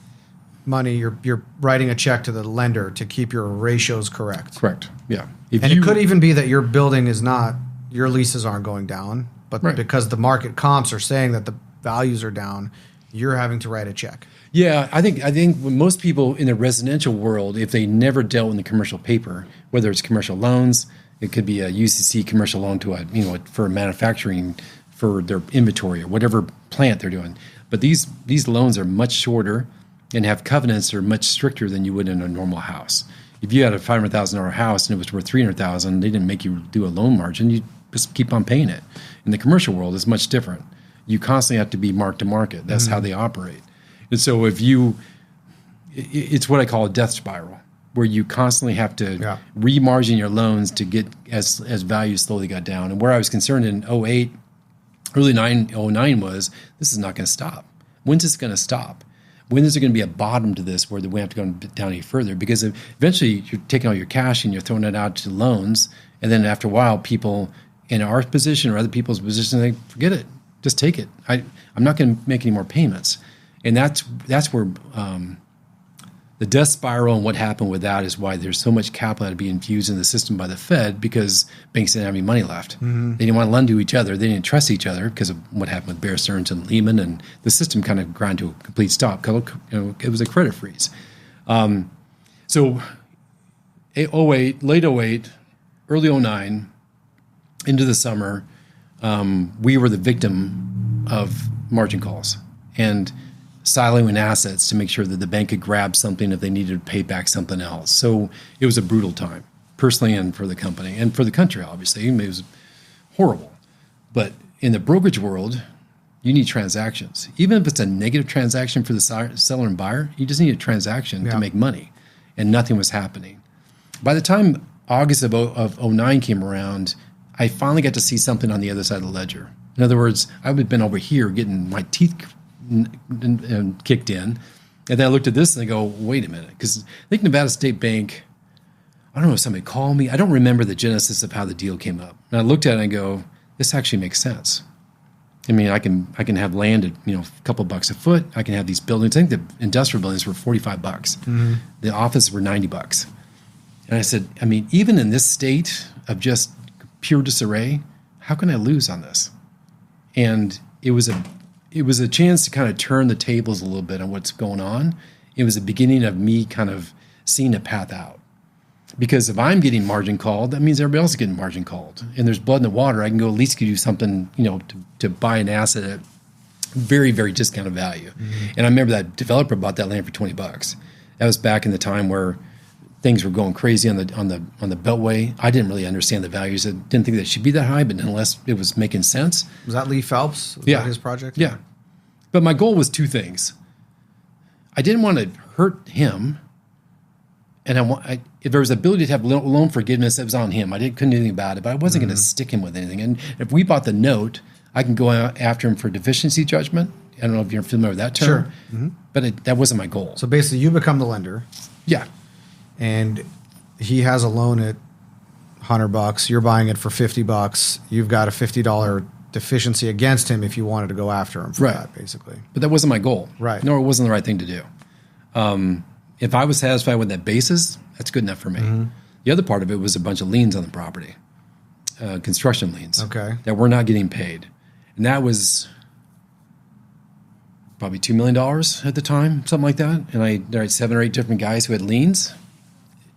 money, you're writing a check to the lender to keep your ratios correct. Correct. Yeah. It could even be that your building is not, your leases aren't going down, but because the market comps are saying that the values are down, you're having to write a check. Yeah, I think when most people in the residential world, if they never dealt in the commercial paper, whether it's commercial loans, it could be a UCC commercial loan to for manufacturing for their inventory or whatever plant they're doing. But these loans are much shorter and have covenants that are much stricter than you would in a normal house. If you had a $500,000 house and it was worth $300,000, they didn't make you do a loan margin. You just keep on paying it. In the commercial world, it's much different. You constantly have to be mark to market. That's how they operate. And so it's what I call a death spiral, where you constantly have to remargin your loans to get as value slowly got down. And where I was concerned in 08, early 09 was, this is not going to stop. When's this going to stop? When is there going to be a bottom to this where we have to go down any further? Because eventually you're taking all your cash and you're throwing it out to loans. And then after a while, people in our position or other people's position, they forget it. Just take it. I'm not going to make any more payments. And that's where the death spiral and what happened with that is why there's so much capital that to be infused in the system by the Fed, because banks didn't have any money left. They didn't want to lend to each other. They didn't trust each other because of what happened with Bear Stearns and Lehman, and the system kind of ground to a complete stop. It was a credit freeze. So 08, late 08, early 09, into the summer, we were the victim of margin calls and siloing assets to make sure that the bank could grab something if they needed to pay back something else. So it was a brutal time, personally and for the company and for the country, obviously. It was horrible. But in the brokerage world, you need transactions. Even if it's a negative transaction for the seller and buyer, you just need a transaction to make money. And nothing was happening. By the time August of 09 came around, I finally got to see something on the other side of the ledger. In other words, I would have been over here getting my teeth kicked in. And then I looked at this and I go, wait a minute. Because I think Nevada State Bank, I don't know if somebody called me. I don't remember the genesis of how the deal came up. And I looked at it and I go, this actually makes sense. I mean, I can have land at a couple bucks a foot. I can have these buildings. I think the industrial buildings were $45. The offices were $90. And I said, I mean, even in this state of just pure disarray, how can I lose on this? And it was a chance to kind of turn the tables a little bit on what's going on. It was the beginning of me kind of seeing a path out. Because if I'm getting margin called, that means everybody else is getting margin called. And there's blood in the water. I can go at least do something, to buy an asset at very, very discounted value. And I remember that developer bought that land for $20. That was back in the time where things were going crazy on the Beltway. I didn't really understand the values. I didn't think they should be that high, but unless it was making sense. Was that Lee Phelps? Was that his project? Yeah. But my goal was two things. I didn't want to hurt him, and if there was ability to have loan forgiveness, it was on him. Couldn't do anything about it, but I wasn't going to stick him with anything. And if we bought the note, I can go after him for deficiency judgment. I don't know if you're familiar with that term. Sure. But that wasn't my goal. So basically, you become the lender. Yeah. And he has a loan at $100. You're buying it for $50. You've got a $50 deficiency against him if you wanted to go after him for that, basically. But that wasn't my goal. Right. Nor it wasn't the right thing to do. If I was satisfied with that basis, that's good enough for me. The other part of it was a bunch of liens on the property, construction liens, that were not getting paid. And that was probably $2 million at the time, something like that. And there were 7 or 8 different guys who had liens.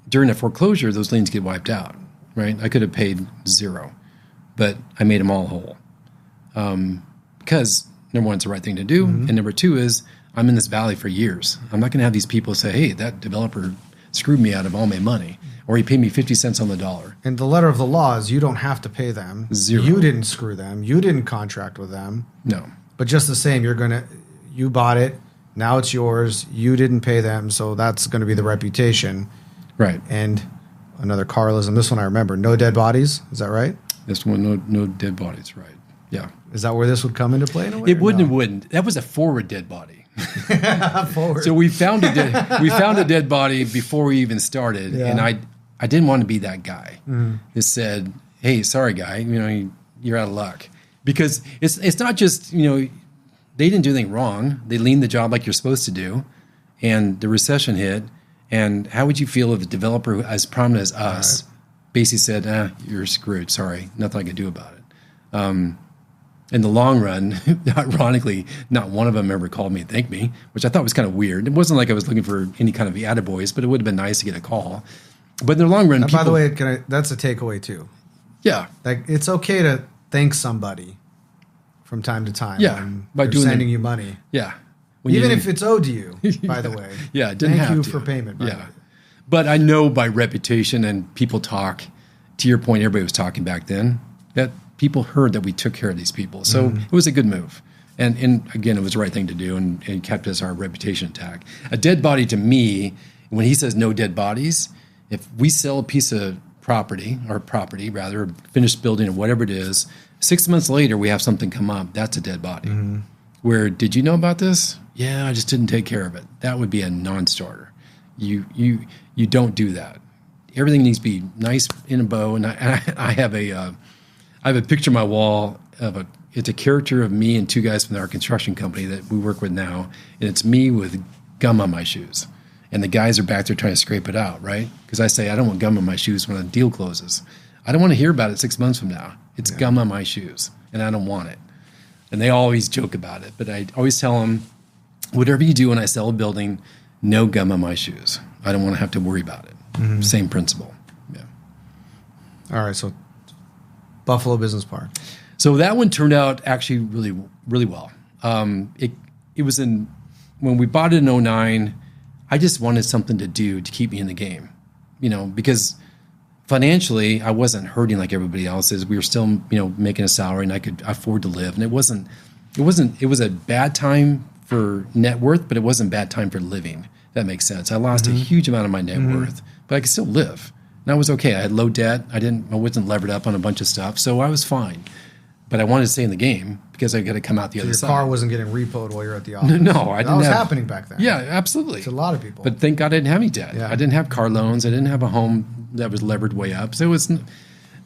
During a foreclosure, those liens get wiped out, right? I could have paid 0, but I made them all whole. Because number one, it's the right thing to do. And number two is I'm in this valley for years. I'm not going to have these people say, hey, that developer screwed me out of all my money, or he paid me 50 cents on the dollar. And the letter of the law is you don't have to pay them. 0. You didn't screw them. You didn't contract with them. No. But just the same, you bought it. Now it's yours. You didn't pay them. So that's going to be the reputation. Right. And another Carlism. This one I remember. No dead bodies. Is that right? This one, no dead bodies. Right. Yeah. Is that where this would come into play in a way? It wouldn't. That was a forward dead body. Forward. So we found a dead body before we even started, and I didn't want to be that guy that said, "Hey, sorry, guy, you're out of luck," because it's not just they didn't do anything wrong. They leaned the job like you're supposed to do, and the recession hit. And how would you feel if a developer as prominent as us basically said, "You're screwed. Sorry, nothing I can do about it." In the long run, ironically, not one of them ever called me and thanked me, which I thought was kind of weird. It wasn't like I was looking for any kind of attaboys, but it would have been nice to get a call. But in the long run, by the way, that's a takeaway too. Yeah, like it's okay to thank somebody from time to time. Yeah, by sending you money. Yeah, even if it's owed to you. By the way. Yeah, it didn't thank have you to. for payment. Yeah, but I know by reputation and people talk. To your point, everybody was talking back then that people heard that we took care of these people, so it was a good move. And again, it was the right thing to do, and kept us our reputation intact. A dead body to me, when he says no dead bodies, if we sell a piece of property, a finished building or whatever it is, 6 months later we have something come up, that's a dead body. Where, did you know about this? Yeah, I just didn't take care of it. That would be a non-starter. You don't do that. Everything needs to be nice in a bow, and I have a picture on my wall of it's a character of me and two guys from our construction company that we work with now, and it's me with gum on my shoes. And the guys are back there trying to scrape it out, right? Because I say, I don't want gum on my shoes when a deal closes. I don't want to hear about it 6 months from now. It's gum on my shoes, and I don't want it. And they always joke about it, but I always tell them, whatever you do when I sell a building, no gum on my shoes. I don't want to have to worry about it. Same principle. Yeah. All right, so Buffalo Business Park. So that one turned out actually really, really well. It was when we bought it in 2009, I just wanted something to do to keep me in the game, because financially I wasn't hurting like everybody else is. We were still, making a salary and I could afford to live. And it was a bad time for net worth, but it wasn't a bad time for living. That makes sense. I lost a huge amount of my net worth, but I could still live. And I was okay. I had low debt. I wasn't levered up on a bunch of stuff. So I was fine. But I wanted to stay in the game because I got to come out the other side. Your car wasn't getting repoed while you're at the office. No, I didn't. That was happening back then. Yeah, absolutely. It's a lot of people. But thank God I didn't have any debt. Yeah. I didn't have car loans. I didn't have a home that was levered way up. So it was,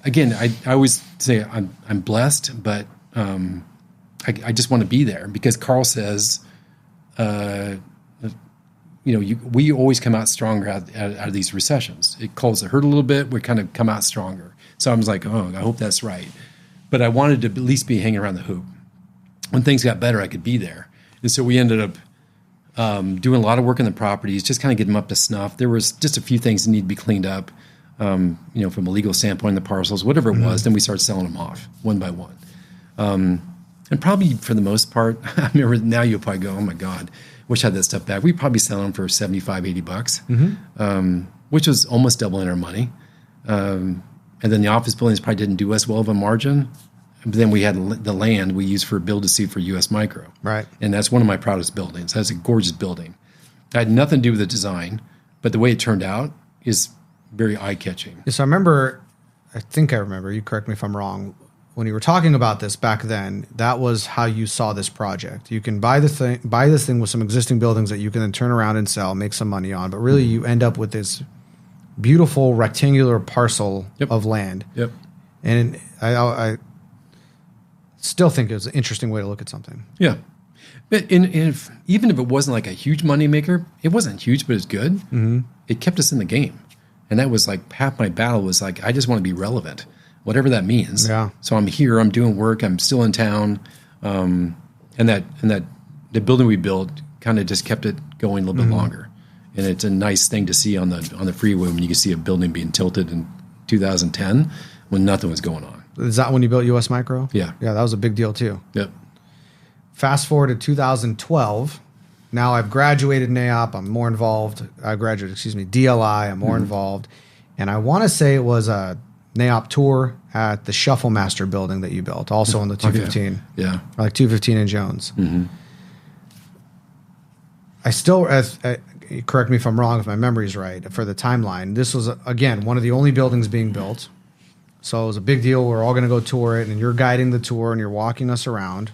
again, I always say I'm blessed, but I just want to be there because Carl says, we always come out stronger out of these recessions. It calls it hurt a little bit. We kind of come out stronger. So I was like, I hope that's right. But I wanted to at least be hanging around the hoop. When things got better, I could be there. And so we ended up doing a lot of work in the properties, just kind of get them up to snuff. There was just a few things that need to be cleaned up, from a legal standpoint, the parcels, whatever it was. Then we started selling them off one by one. And probably for the most part, I remember now you'll probably go, oh my God, wish I had that stuff back. We'd probably sell them for $75, $80, which was almost doubling our money. And then the office buildings probably didn't do as well of a margin. But then we had the land we used for build-to-suit for US Micro. Right. And that's one of my proudest buildings. That's a gorgeous building. It had nothing to do with the design, but the way it turned out is very eye-catching. Yes, I think I remember, you correct me if I'm wrong, when you were talking about this back then, that was how you saw this project. You can buy this thing with some existing buildings that you can then turn around and sell, make some money on, but really you end up with this beautiful rectangular parcel of land. Yep. And I still think it was an interesting way to look at something. Yeah. But even if it wasn't like a huge money maker, it wasn't huge, but it's good. It kept us in the game. And that was like half my battle was like, I just want to be relevant, whatever that means. Yeah. So I'm here, I'm doing work, I'm still in town. And the building we built kind of just kept it going a little bit longer. And it's a nice thing to see on the freeway when you can see a building being tilted in 2010 when nothing was going on. Is that when you built US Micro? Yeah. Yeah, that was a big deal too. Yep. Fast forward to 2012. Now I've graduated Neop. I'm more involved. DLI. I'm more involved. And I want to say it was a Neop tour at the Shuffle Master building that you built, also on the 215. Yeah. Or like 215 in Jones. I still, correct me if I'm wrong, if my memory's right, for the timeline, this was, again, one of the only buildings being built. So it was a big deal. We're all going to go tour it, and you're guiding the tour, and you're walking us around.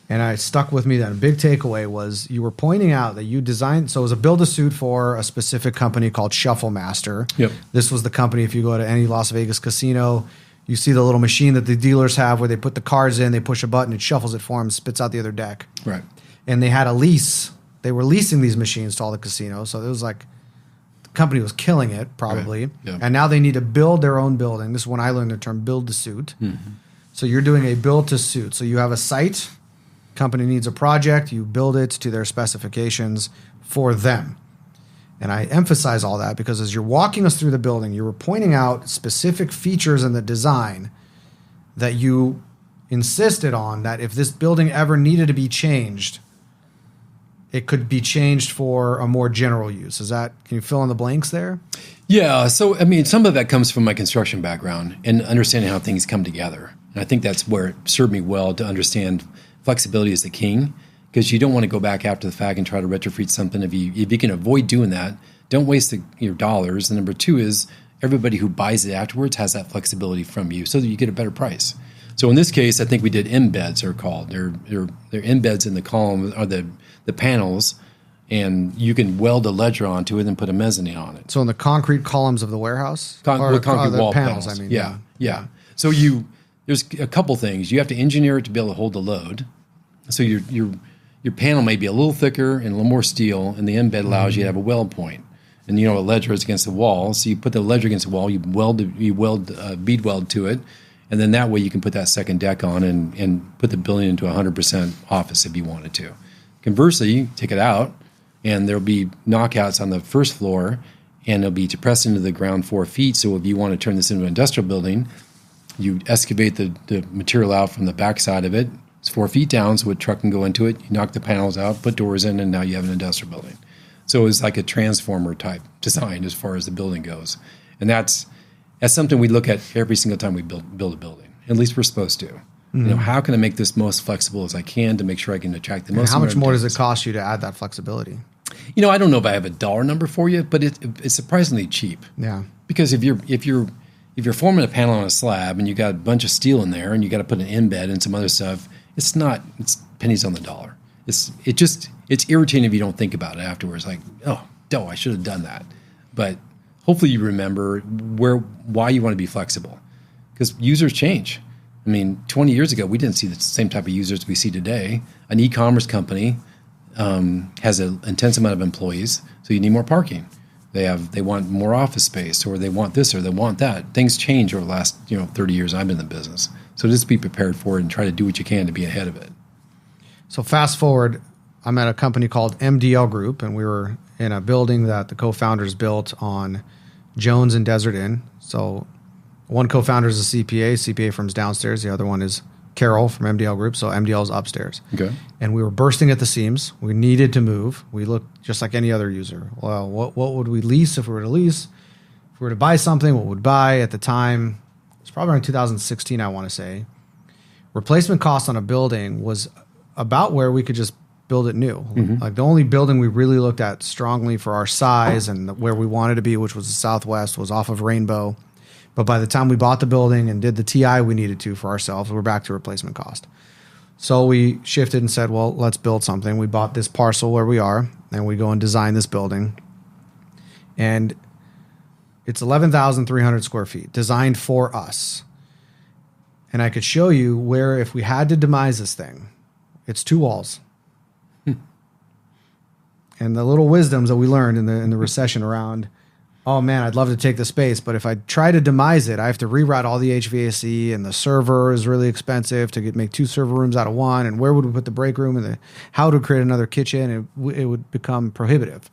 And it stuck with me that a big takeaway was you were pointing out that you designed, so it was a build-a-suit for a specific company called Shuffle Master. Yep. This was the company, if you go to any Las Vegas casino, you see the little machine that the dealers have where they put the cards in, they push a button, it shuffles it for them, spits out the other deck. Right. And they had a lease. They were leasing these machines to all the casinos. So it was like the company was killing it, probably. Right. Yep. And now they need to build their own building. This is when I learned the term build-to-suit. Mm-hmm. So you're doing a build-to-suit. So you have a site. Company needs a project, you build it to their specifications for them. And I emphasize all that because as you're walking us through the building, you were pointing out specific features in the design that you insisted on that if this building ever needed to be changed, it could be changed for a more general use. Can you fill in the blanks there? Yeah. So, I mean, some of that comes from my construction background and understanding how things come together. And I think that's where it served me well to understand flexibility is the king, because you don't want to go back after the fact and try to retrofit something. If you can avoid doing that, don't waste your dollars. And number two is everybody who buys it afterwards has that flexibility from you so that you get a better price. So in this case, I think we did embeds, they're called. They're embeds in the column or the panels, and you can weld a ledger onto it and put a mezzanine on it. So in the concrete columns of the warehouse? Concrete wall panels, panels. I mean. Yeah. So there's a couple things. You have to engineer it to be able to hold the load. So your panel may be a little thicker and a little more steel, and the embed allows you to have a weld point. And a ledger is against the wall, so you put the ledger against the wall, you bead weld to it, and then that way you can put that second deck on and put the building into 100% office if you wanted to. Conversely, you take it out, and there'll be knockouts on the first floor, and it'll be depressed into the ground 4 feet. So if you want to turn this into an industrial building, you excavate the material out from the backside of it. It's 4 feet down, so a truck can go into it. You knock the panels out, put doors in, and now you have an industrial building. So it's like a transformer type design as far as the building goes. And that's something we look at every single time we build a building. At least we're supposed to. Mm-hmm. How can I make this most flexible as I can to make sure I can attract the most? And how much more does it cost you to add that flexibility? I don't know if I have a dollar number for you, but it's surprisingly cheap. Yeah. Because if you're forming a panel on a slab and you got a bunch of steel in there and you got to put an embed and some other stuff, it's pennies on the dollar. It's irritating if you don't think about it afterwards. Like, I should have done that. But hopefully you remember why you want to be flexible, because users change. I mean, 20 years ago, we didn't see the same type of users we see today. An e-commerce company has an intense amount of employees, so you need more parking. They want more office space, or they want this, or they want that. Things change over the last 30 years I've been in the business. So just be prepared for it and try to do what you can to be ahead of it. So fast forward, I'm at a company called MDL Group, and we were in a building that the co-founders built on Jones and Desert Inn. So one co-founder is a CPA firm's downstairs. The other one is Carol from MDL Group. So MDL is upstairs. Okay. And we were bursting at the seams. We needed to move. We looked just like any other user. Well, what would we lease if we were to lease? If we were to buy something, what would we buy at the time? It's probably around 2016, I want to say. Replacement cost on a building was about where we could just build it new. Mm-hmm. Like the only building we really looked at strongly for our size and where we wanted to be, which was the Southwest, was off of Rainbow. But by the time we bought the building and did the TI we needed to for ourselves, we're back to replacement cost. So we shifted and said, well, let's build something. We bought this parcel where we are, and we go and design this building. And it's 11,300 square feet, designed for us. And I could show you where, if we had to demise this thing, it's 2 walls. And the little wisdoms that we learned in the recession around, oh man, I'd love to take the space, but if I try to demise it, I have to rewrite all the HVAC, and the server is really expensive to make 2 server rooms out of 1. And where would we put the break room, and how to create another kitchen? It would become prohibitive.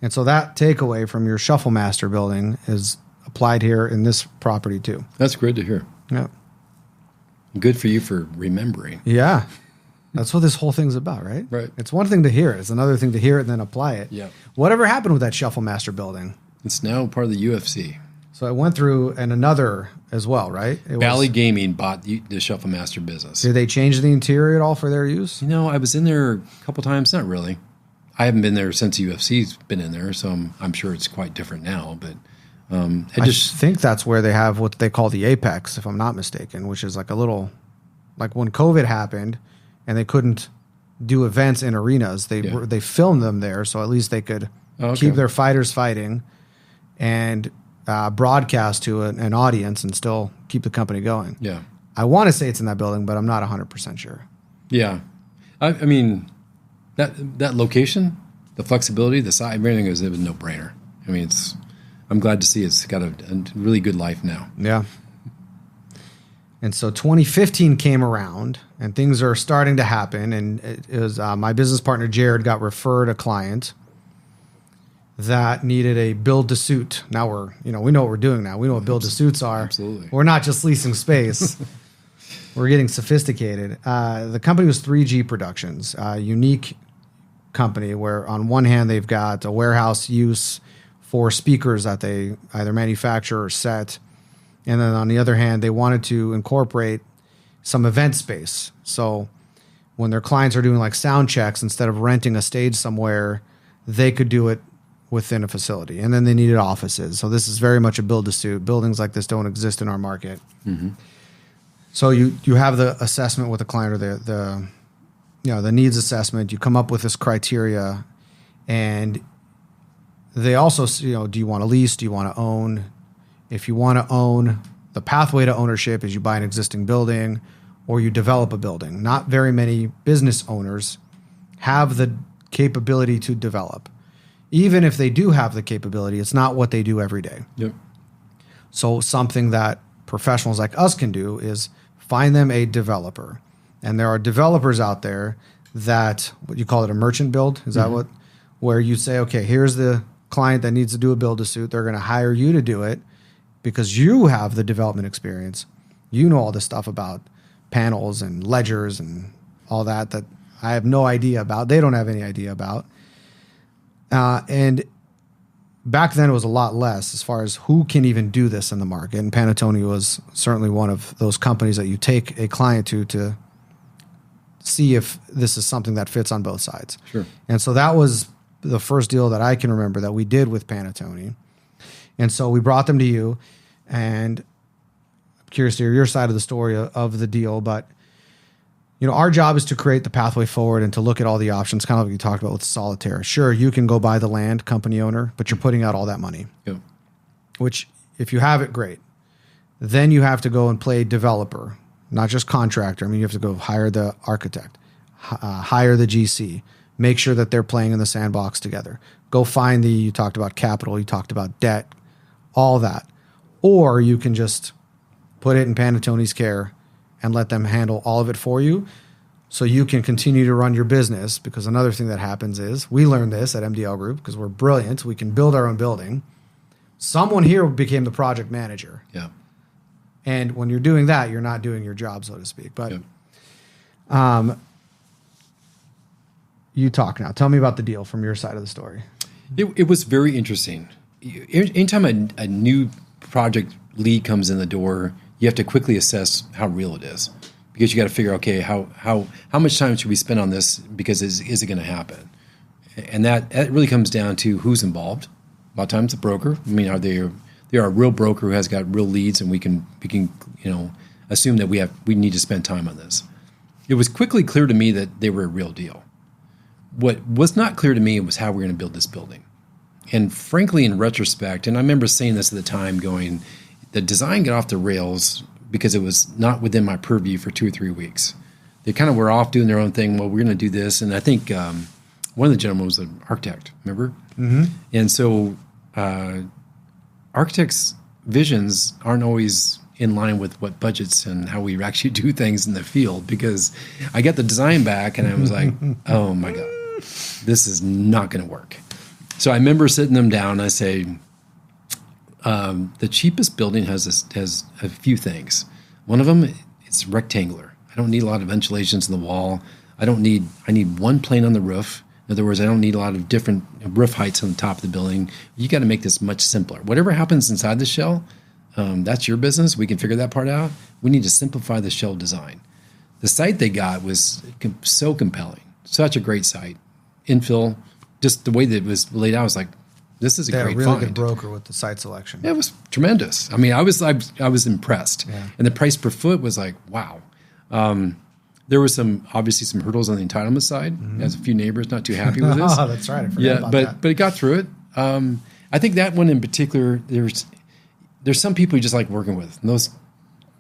And so that takeaway from your Shuffle Master building is applied here in this property too. That's great to hear. Yeah. Good for you for remembering. Yeah. That's what this whole thing's about, right? Right. It's one thing to hear it. It's another thing to hear it and then apply it. Yeah. Whatever happened with that Shuffle Master building? It's now part of the UFC. So it went through another as well, right? Valley Gaming bought the Shuffle Master business. Did they change the interior at all for their use? I was in there a couple times. Not really. I haven't been there since UFC's been in there, so I'm sure it's quite different now. But I think that's where they have what they call the Apex, if I'm not mistaken, which is like a little, like when COVID happened, and they couldn't do events in arenas. They filmed them there, so at least they could keep their fighters fighting and broadcast to an audience and still keep the company going. Yeah. I want to say it's in that building, but I'm not 100% sure. Yeah. I mean, that location, the flexibility, the size, everything was a no-brainer. I mean, I'm glad to see it's got a really good life now. Yeah. And so 2015 came around, and things are starting to happen. And it was my business partner, Jared, got referred a client that needed a build-to-suit. Now we know what we're doing now. We know what build-to-suits are. Absolutely. We're not just leasing space. We're getting sophisticated. The company was 3G Productions, a unique company where on one hand they've got a warehouse use for speakers that they either manufacture or set. And then on the other hand, they wanted to incorporate some event space. So when their clients are doing like sound checks, instead of renting a stage somewhere, they could do it within a facility. And then they needed offices. So this is very much a build-to-suit. Buildings like this don't exist in our market. Mm-hmm. So you have the assessment with the client, or the needs assessment. You come up with this criteria, and they also, do you want to lease? Do you want to own? If you want to own, the pathway to ownership is you buy an existing building or you develop a building. Not very many business owners have the capability to develop. Even if they do have the capability, it's not what they do every day. Yep. So something that professionals like us can do is find them a developer. And there are developers out there that, what you call it, a merchant build? Is that where you say, okay, here's the client that needs to do a build-to-suit. They're going to hire you to do it because you have the development experience. You know all this stuff about panels and ledgers and all that I have no idea about. They don't have any idea about. And back then it was a lot less as far as who can even do this in the market. And Panattoni was certainly one of those companies that you take a client to see if this is something that fits on both sides. Sure. And so that was the first deal that I can remember that we did with Panattoni. And so we brought them to you, and I'm curious to hear your side of the story of the deal. But, our job is to create the pathway forward and to look at all the options, kind of like you talked about with Solitaire. Sure, you can go buy the land, company owner, but you're putting out all that money. Yep. Which, if you have it, great. Then you have to go and play developer, not just contractor. I mean, you have to go hire the architect, hire the GC, make sure that they're playing in the sandbox together. Go find you talked about capital, you talked about debt, all that. Or you can just put it in Panattoni's care and let them handle all of it for you so you can continue to run your business. Because another thing that happens is, we learned this at MDL Group because we're brilliant. We can build our own building. Someone here became the project manager. Yeah. And when you're doing that, you're not doing your job, so to speak. But you talk now. Tell me about the deal from your side of the story. It was very interesting. Anytime a new project lead comes in the door, you have to quickly assess how real it is, because you got to figure, okay, how much time should we spend on this? Because is it going to happen? And that really comes down to who's involved. A lot of times, the broker. I mean, they are a real broker who has got real leads, and we can assume that we need to spend time on this. It was quickly clear to me that they were a real deal. What was not clear to me was how we're going to build this building. And frankly, in retrospect, and I remember saying this at the time, going, the design got off the rails because it was not within my purview for 2 or 3 weeks. They kind of were off doing their own thing. Well, we're going to do this. And I think one of the gentlemen was an architect, remember? Mm-hmm. And so architects' visions aren't always in line with what budgets and how we actually do things in the field, because I got the design back and I was like, oh my God, this is not going to work. So I remember sitting them down and I say, the cheapest building has a few things. One of them, it's rectangular. I don't need a lot of ventilations in the wall. I need one plane on the roof. In other words, I don't need a lot of different roof heights on the top of the building. You got to make this much simpler. Whatever happens inside the shell, that's your business. We can figure that part out. We need to simplify the shell design. The site they got was so compelling. Such a great site. Infill, just the way that it was laid out, I was like, this is a great really find. Good broker with the site selection. Yeah, it was tremendous. I mean, I was impressed. Yeah. And the price per foot was like, wow. There was obviously some hurdles on the entitlement side. As a few neighbors not too happy with this. Oh, that's right. I forgot about that. But it got through it. I think that one in particular, there's some people you just like working with. And those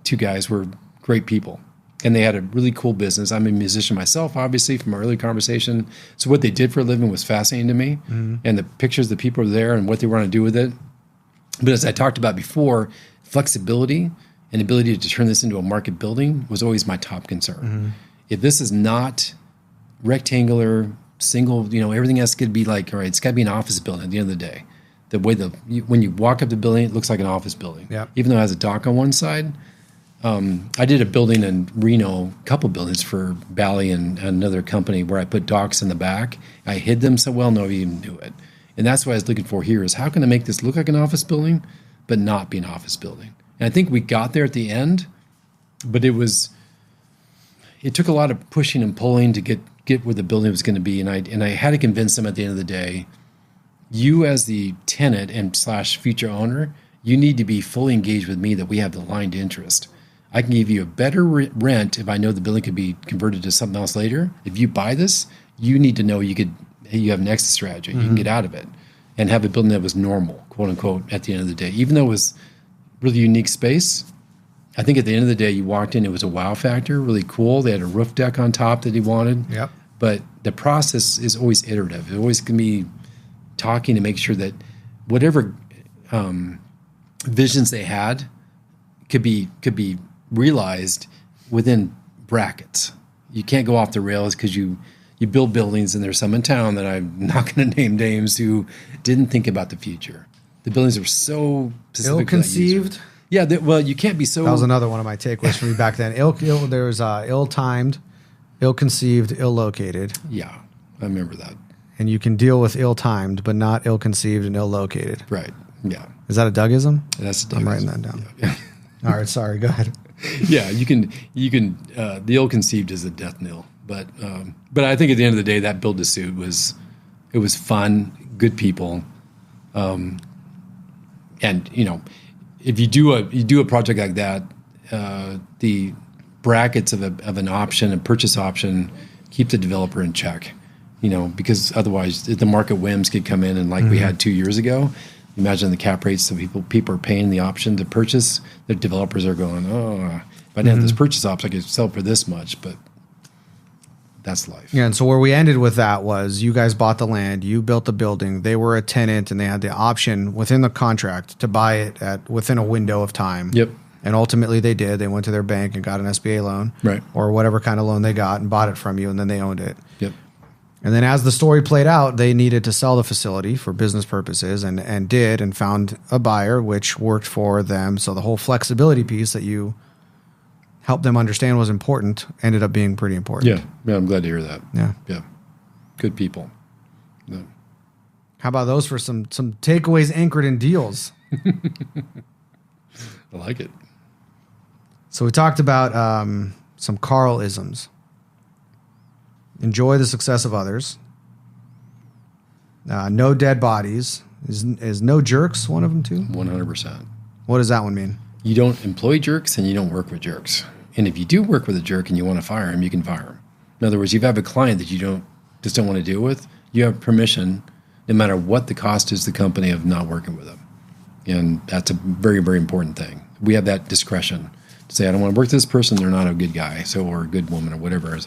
two guys were great people. And they had a really cool business. I'm a musician myself, obviously, from our early conversation. So what they did for a living was fascinating to me. And the pictures of the people were there and what they were going to do with it. But as I talked about before, flexibility and ability to turn this into a market building was always my top concern. If this is not rectangular, single, everything has to be like, all right, it's got to be an office building at the end of the day. The way when you walk up the building, it looks like an office building. Yep. Even though it has a dock on one side. I did a building in Reno, a couple buildings for Bally and another company where I put docks in the back. I hid them so well nobody even knew it. And that's what I was looking for here is how can I make this look like an office building, but not be an office building? And I think we got there at the end, but it took a lot of pushing and pulling to get where the building was going to be. And I had to convince them at the end of the day, you as the tenant and / future owner, you need to be fully engaged with me that we have the aligned interest. I can give you a better rent if I know the building could be converted to something else later. If you buy this, you need to know you have an exit strategy. You can get out of it and have a building that was normal, quote unquote, at the end of the day. Even though it was really unique space, I think at the end of the day, you walked in, it was a wow factor, really cool. They had a roof deck on top that he wanted. Yep. But the process is always iterative. It always can be talking to make sure that whatever visions they had could be realized within brackets. You can't go off the rails because you build buildings, and there's some in town that I'm not going to name names who didn't think about the future. The buildings are so specific. Ill-conceived. Yeah, well, you can't be so. That was another one of my takeaways from me back then. There's ill-timed, ill-conceived, ill-located. Yeah, I remember that. And you can deal with ill-timed, but not ill-conceived and ill-located. Right. Yeah. Is that a Doug-ism? That's a Doug-ism. I'm writing that down. Yeah. All right. Sorry. Go ahead. Yeah, you can. The ill-conceived is a death knell, but I think at the end of the day, that build to suit was fun, good people, and if you do a project like that, the brackets of an option, a purchase option, keep the developer in check, because otherwise the market whims could come in and like we had 2 years ago. Imagine the cap rates that people are paying the option to purchase. The developers are going, oh, if I didn't have this purchase option, I could sell for this much, but that's life. Yeah, and so where we ended with that was you guys bought the land, you built the building, they were a tenant, and they had the option within the contract to buy it within a window of time. Yep. And ultimately they did. They went to their bank and got an SBA loan, right, or whatever kind of loan they got, and bought it from you, and then they owned it. Yep. And then as the story played out, they needed to sell the facility for business purposes and did, and found a buyer, which worked for them. So the whole flexibility piece that you helped them understand was important ended up being pretty important. Yeah, I'm glad to hear that. Yeah. Good people. Yeah. How about those for some takeaways anchored in deals? I like it. So we talked about some Carl-isms. Enjoy the success of others. No dead bodies. Is no jerks one of them too? 100%. What does that one mean? You don't employ jerks and you don't work with jerks. And if you do work with a jerk and you want to fire him, you can fire him. In other words, you have a client that you don't want to deal with, you have permission, no matter what the cost is to the company, of not working with them. And that's a very, very important thing. We have that discretion to say, I don't want to work with this person, they're not a good guy, or a good woman, or whatever.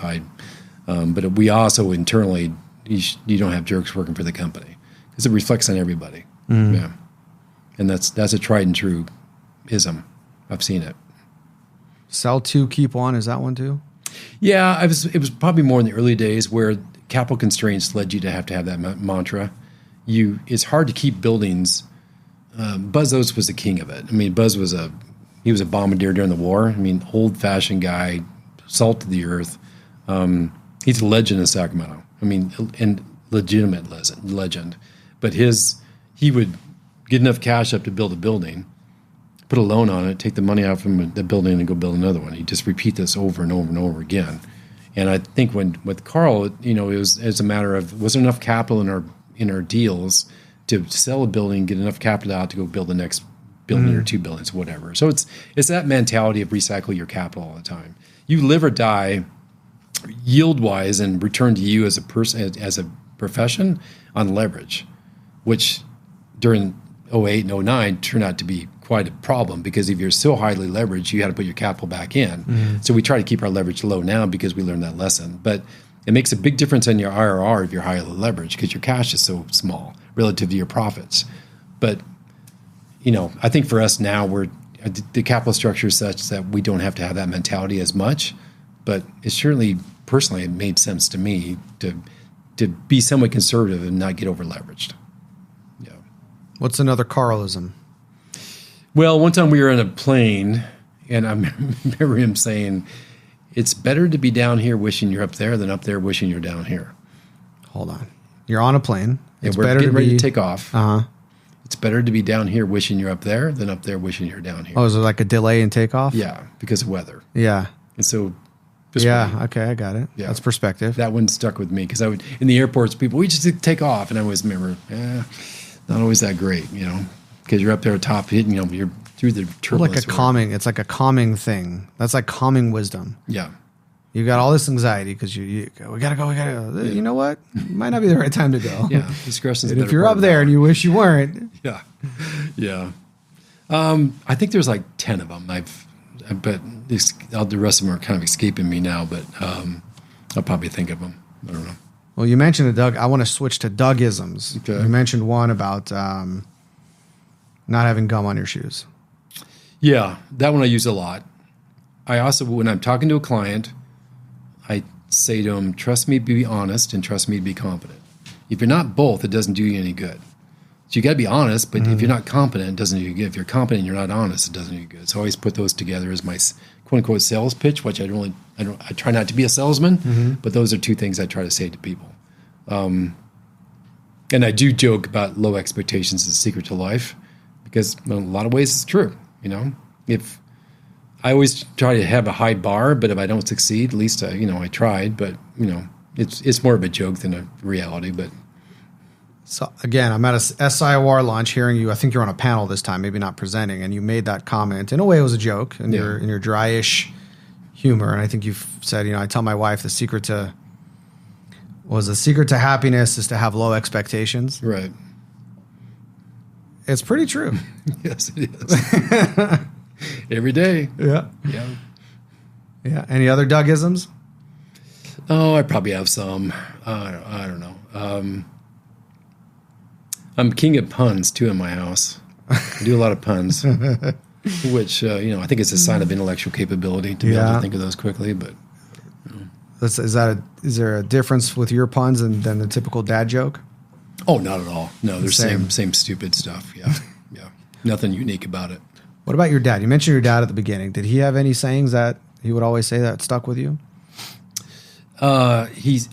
But we also internally, you don't have jerks working for the company because it reflects on everybody. Yeah, and that's a tried and true ism. I've seen it. Sell two, keep one. Is that one too? Yeah, it was probably more in the early days where capital constraints led you to have that mantra. It's hard to keep buildings. Buzz Oates was the king of it. I mean, Buzz was a bombardier during the war. I mean, old-fashioned guy, salt of the earth. He's a legend in Sacramento. I mean, and legitimate legend. But he would get enough cash up to build a building, put a loan on it, take the money out from the building and go build another one. He'd just repeat this over and over and over again. And I think with Carl, it was a matter of, was there enough capital in our deals to sell a building, get enough capital out to go build the next building or two buildings, whatever. So it's that mentality of recycle your capital all the time. You live or die yield wise and return to you as a person, as a profession on leverage, which during 08 and 09 turned out to be quite a problem, because if you're so highly leveraged, you had to put your capital back in. So we try to keep our leverage low now because we learned that lesson. But it makes a big difference in your IRR if you're highly leveraged, because your cash is so small relative to your profits. But, I think for us now, the capital structure is such that we don't have to have that mentality as much. But it certainly, personally, it made sense to me to be somewhat conservative and not get over leveraged. Yeah. What's another Carlism? Well, one time we were on a plane, and I remember him saying, "It's better to be down here wishing you're up there than up there wishing you're down here." Hold on. You're on a plane. It's we're getting ready to take off. It's better to be down here wishing you're up there than up there wishing you're down here. Oh, is it like a delay in takeoff? Yeah, because of weather. Yeah. And so, okay, I got it. Yeah. That's perspective. That one stuck with me, because I would, in the airports, people, we just take off. And I always remember, not always that great, because you're up there top, hitting, you're through the turbulence. It's like a calming thing. That's like calming wisdom. Yeah. You got all this anxiety because we gotta go. Yeah. You know what? It might not be the right time to go. Yeah. Discretion's if you're up there and you wish you weren't. Yeah. Yeah. I think there's like 10 of them. But the rest of them are kind of escaping me now, but I'll probably think of them. I don't know. Well, you mentioned it, Doug. I want to switch to Doug-isms. Okay. You mentioned one about not having gum on your shoes. Yeah, that one I use a lot. I also, when I'm talking to a client, I say to them, trust me to be honest and trust me to be competent. If you're not both, it doesn't do you any good. So you got to be honest, but if you're not competent, it doesn't do you good. If you're competent and you're not honest, it doesn't do you good. So I always put those together as my quote unquote sales pitch, which I try not to be a salesman, but those are two things I try to say to people. And I do joke about low expectations is the secret to life, because in a lot of ways it's true. If I always try to have a high bar, but if I don't succeed, at least I tried. But it's more of a joke than a reality. But so again, I'm at a SIOR launch, hearing you. I think you're on a panel this time, maybe not presenting, and you made that comment. In a way, it was a joke in your dryish humor. And I think you've said, I tell my wife the secret to happiness is to have low expectations. Right. It's pretty true. Yes, it is. Every day. Yeah. Yeah. Yeah. Any other Doug-isms? Oh, I probably have some. I don't know. I'm king of puns, too, in my house. I do a lot of puns, which, I think it's a sign of intellectual capability to be able to think of those quickly. But is there a difference with your puns than the typical dad joke? Oh, not at all. No, they're same stupid stuff. Yeah. Yeah. Nothing unique about it. What about your dad? You mentioned your dad at the beginning. Did he have any sayings that he would always say that stuck with you? He's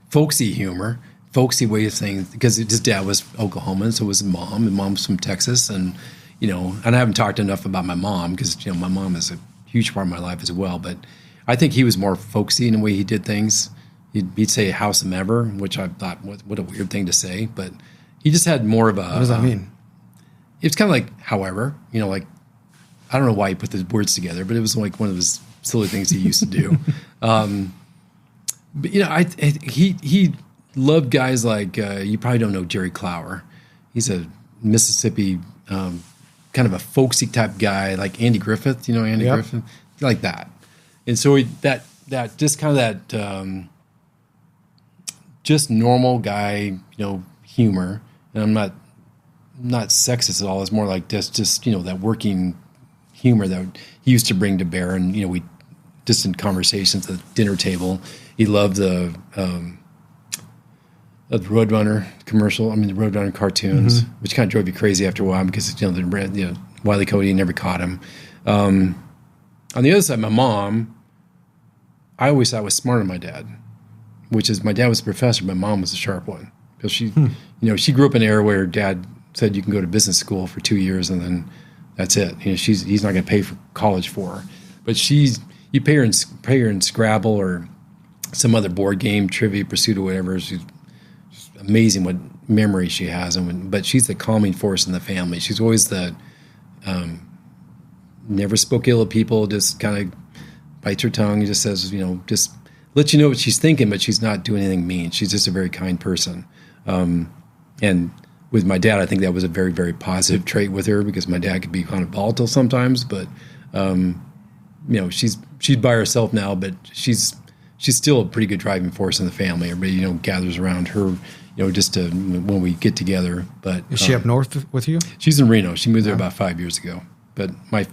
folksy humor, folksy way of saying, because his dad was Oklahoman, so was his mom, and mom's from Texas. And, and I haven't talked enough about my mom, because, my mom is a huge part of my life as well. But I think he was more folksy in the way he did things. He'd say howsomever, which I thought, what a weird thing to say. But he just had more of a... What does that mean? It's kind of like, however, like, I don't know why he put the words together, but it was like one of his silly things he used to do. But, he loved guys like, you probably don't know Jerry Clower. He's a Mississippi, kind of a folksy type guy, like Andy Griffith, Andy Griffith, like that. And so that just kind of that, just normal guy, humor. And I'm not sexist at all. It's more like just that working humor that he used to bring to bear. And, we just in conversations at the dinner table, he loved the Roadrunner commercial. The Roadrunner cartoons, which kind of drove you crazy after a while, because, Wile E. Coyote never caught him. On the other side, my mom, I always thought was smarter than my dad, which is, my dad was a professor, my mom was a sharp one. Because she, she grew up in an era where dad said you can go to business school for 2 years and then that's it. He's not going to pay for college for her. But you pay her in Scrabble or some other board game, Trivia Pursuit or whatever. She's amazing what memory she has. But she's the calming force in the family. She's always the never spoke ill of people, just kind of bites her tongue and just says, just let you know what she's thinking, but she's not doing anything mean. She's just a very kind person. And with my dad, I think that was a very, very positive trait with her, because my dad could be kind of volatile sometimes, but she's by herself now, but she's still a pretty good driving force in the family. Everybody, gathers around her, just to, when we get together. But is she up north with you? She's in Reno. She moved there about 5 years ago. But my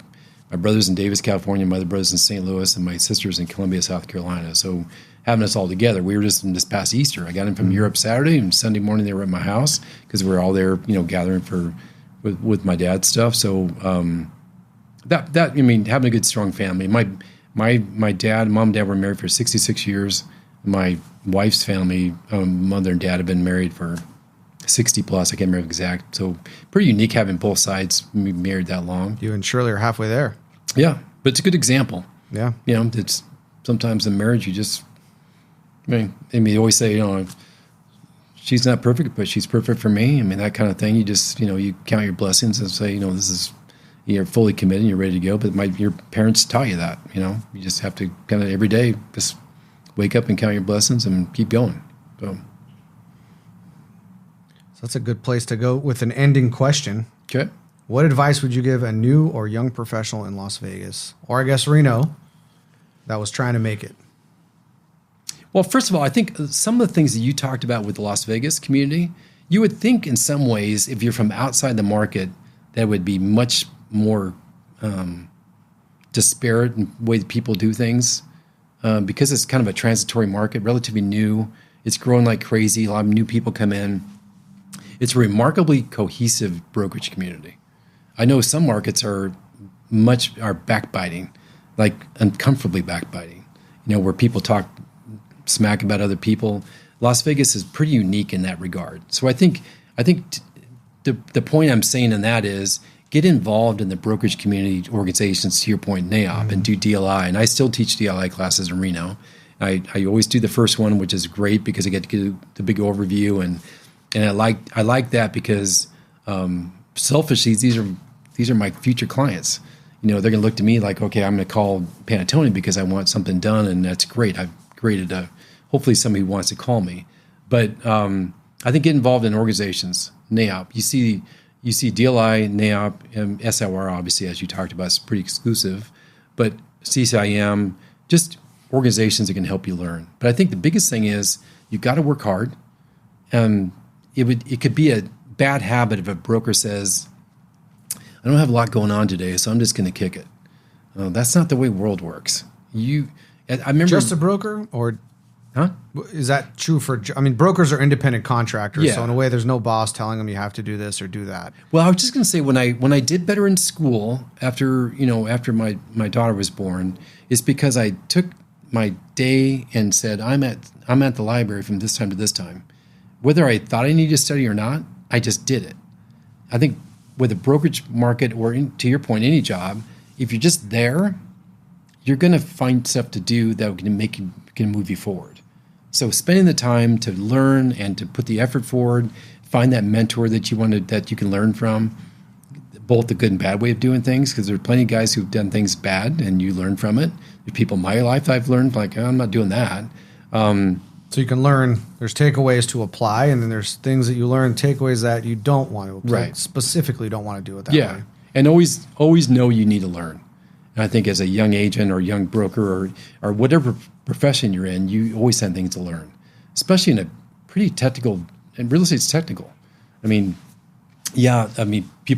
brother's in Davis, California. My other brother's in St. Louis, and my sister's in Columbia, South Carolina. So having us all together, we were just in this past Easter. I got in from Europe Saturday, and Sunday morning they were at my house because we were all there, gathering with my dad's stuff. So having a good strong family. My dad, mom, and dad were married for 66 years. My wife's family, mother and dad, have been married for 60 plus. I can't remember exact. So pretty unique having both sides married that long. You and Shirley are halfway there. Yeah, but it's a good example. Yeah. It's sometimes in marriage, they always say, she's not perfect, but she's perfect for me. That kind of thing. You just, you count your blessings and say, you're fully committed and you're ready to go. But your parents taught you that, you just have to kind of every day just wake up and count your blessings and keep going. So that's a good place to go with an ending question. Okay. What advice would you give a new or young professional in Las Vegas, or I guess Reno, that was trying to make it? Well, first of all, I think some of the things that you talked about with the Las Vegas community, you would think in some ways, if you're from outside the market, that would be much more disparate in the way that people do things, because it's kind of a transitory market, relatively new. It's growing like crazy. A lot of new people come in. It's a remarkably cohesive brokerage community. I know some markets are backbiting, like uncomfortably backbiting, where people talk smack about other people. Las Vegas is pretty unique in that regard. So I think the point I'm saying in that is get involved in the brokerage community organizations, to your point, Neop, and do DLI. And I still teach DLI classes in Reno. I always do the first one, which is great because I get to get the big overview, and I like that because selfishly, these are my future clients. They're going to look to me like, okay, I'm going to call Panattoni because I want something done, and that's great. I've created hopefully somebody wants to call me. But I think get involved in organizations. Neop, you see DLI, Neop, and SIR, obviously, as you talked about, is pretty exclusive. But CCIM, just organizations that can help you learn. But I think the biggest thing is you've got to work hard. It could be a bad habit if a broker says, I don't have a lot going on today, so I'm just going to kick it. That's not the way world works. I remember just a broker, or is that true for? Brokers are independent contractors, yeah. So in a way, there's no boss telling them you have to do this or do that. Well, I was just going to say when I did better in school after my daughter was born, is because I took my day and said I'm at the library from this time to this time, whether I thought I needed to study or not. I just did it. I think with the brokerage market, or to your point, any job, if you're just there, you're going to find stuff to do that can move you forward. So spending the time to learn and to put the effort forward, find that mentor that you can learn from, both the good and bad way of doing things, because there are plenty of guys who've done things bad and you learn from it. There's people in my life I've learned, like, I'm not doing that. So you can learn, there's takeaways to apply, and then there's things that you learn, takeaways that you don't want to apply, right. Specifically don't want to do it that way. And always know you need to learn. And I think as a young agent or young broker or whatever profession you're in, you always have things to learn, especially in a pretty technical, and real estate's technical. People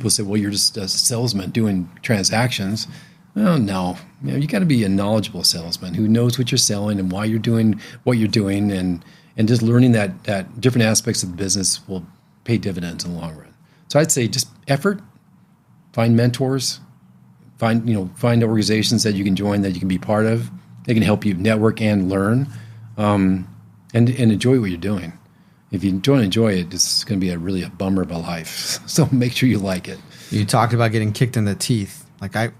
say, well, you're just a salesman doing transactions. Well, no, you got to be a knowledgeable salesman who knows what you're selling and why you're doing what you're doing, and just learning that different aspects of the business will pay dividends in the long run. So I'd say just effort, find mentors, find organizations that you can join, that you can be part of. They can help you network and learn, and enjoy what you're doing. If you don't enjoy it, it's going to be really a bummer of a life. So make sure you like it. You talked about getting kicked in the teeth.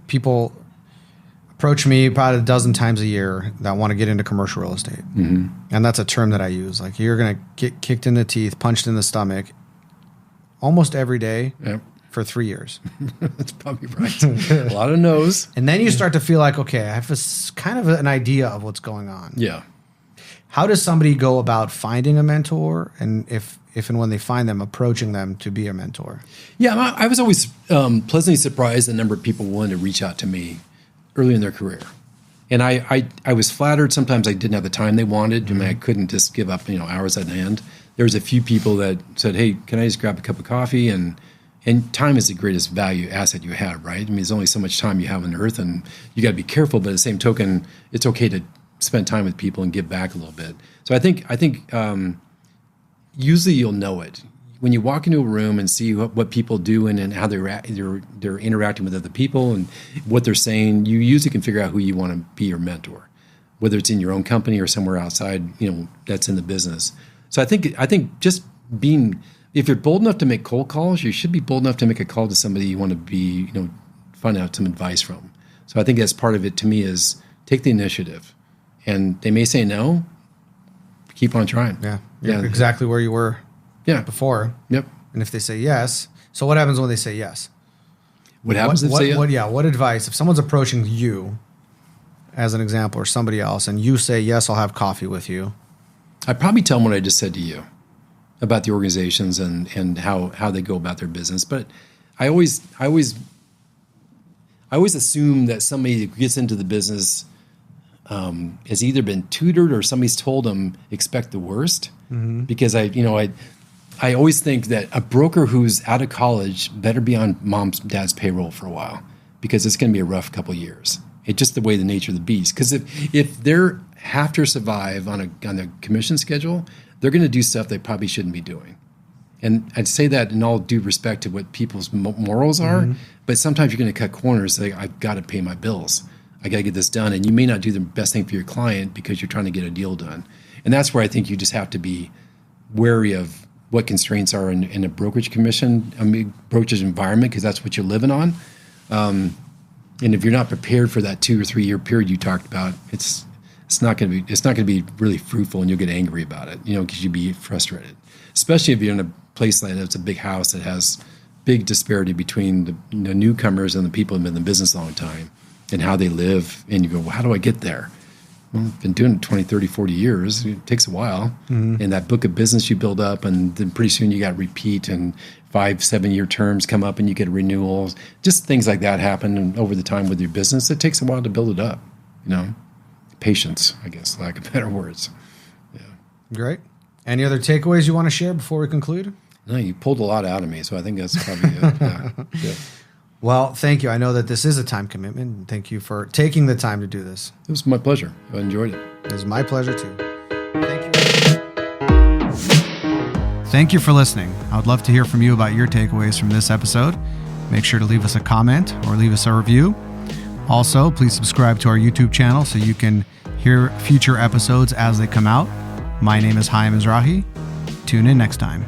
People approach me probably a dozen times a year that want to get into commercial real estate. Mm-hmm. And that's a term that I use. Like, you're going to get kicked in the teeth, punched in the stomach almost every day for 3 years. That's probably right. A lot of no's. And then you start to feel like, okay, I have kind of an idea of what's going on. Yeah. How does somebody go about finding a mentor, and if and when they find them, approaching them to be a mentor? Yeah, I was always pleasantly surprised the number of people willing to reach out to me early in their career. And I was flattered. Sometimes I didn't have the time they wanted. Mm-hmm. I mean, I couldn't just give up, hours at the end. There was a few people that said, hey, can I just grab a cup of coffee? And time is the greatest value asset you have, right? I mean, there's only so much time you have on earth, and you got to be careful. But at the same token, it's okay to spend time with people and give back a little bit. So I think usually you'll know it when you walk into a room and see what people do and how they're interacting with other people and what they're saying. You usually can figure out who you want to be your mentor, whether it's in your own company or somewhere outside, that's in the business. So I think just being, if you're bold enough to make cold calls, you should be bold enough to make a call to somebody you want to be, find out some advice from. So I think that's part of it to me is take the initiative. And they may say no, keep on trying. Yeah. Exactly where you were before. Yep. And if they say yes, so what happens when they say yes? What happens if they say yes? What advice, if someone's approaching you as an example or somebody else and you say, yes, I'll have coffee with you. I'd probably tell them what I just said to you about the organizations and how they go about their business. But I always assume that somebody that gets into the business has either been tutored or somebody's told them expect the worst. Mm-hmm. Because I always think that a broker who's out of college better be on mom's dad's payroll for a while, because it's going to be a rough couple of years. It's just the way the nature of the beast. Because if they're have to survive on a commission schedule, they're going to do stuff they probably shouldn't be doing. And I'd say that in all due respect to what people's morals are, mm-hmm. but sometimes you're going to cut corners. Like, I've got to pay my bills. I got to get this done. And you may not do the best thing for your client because you're trying to get a deal done. And that's where I think you just have to be wary of what constraints are in a brokerage brokerage environment, because that's what you're living on. And if you're not prepared for that 2 or 3 year period you talked about, it's not going to be really fruitful, and you'll get angry about it, because you'll be frustrated, especially if you're in a place like that's a big house that has big disparity between the newcomers and the people who've been in the business a long time and how they live. And you go, well, how do I get there? Well, I've been doing it 20, 30, 40 years. It takes a while. Mm-hmm. And that book of business you build up, and then pretty soon you got repeat, and 5-7 year terms come up and you get renewals. Just things like that happen over the time with your business. It takes a while to build it up, Patience, I guess, lack of better words. Yeah. Great. Any other takeaways you want to share before we conclude? No, you pulled a lot out of me, so I think that's probably it. Yeah. Well, thank you. I know that this is a time commitment. Thank you for taking the time to do this. It was my pleasure. I enjoyed it. It was my pleasure, too. Thank you for listening. I would love to hear from you about your takeaways from this episode. Make sure to leave us a comment or leave us a review. Also, please subscribe to our YouTube channel so you can hear future episodes as they come out. My name is Chaim Mizrahi. Tune in next time.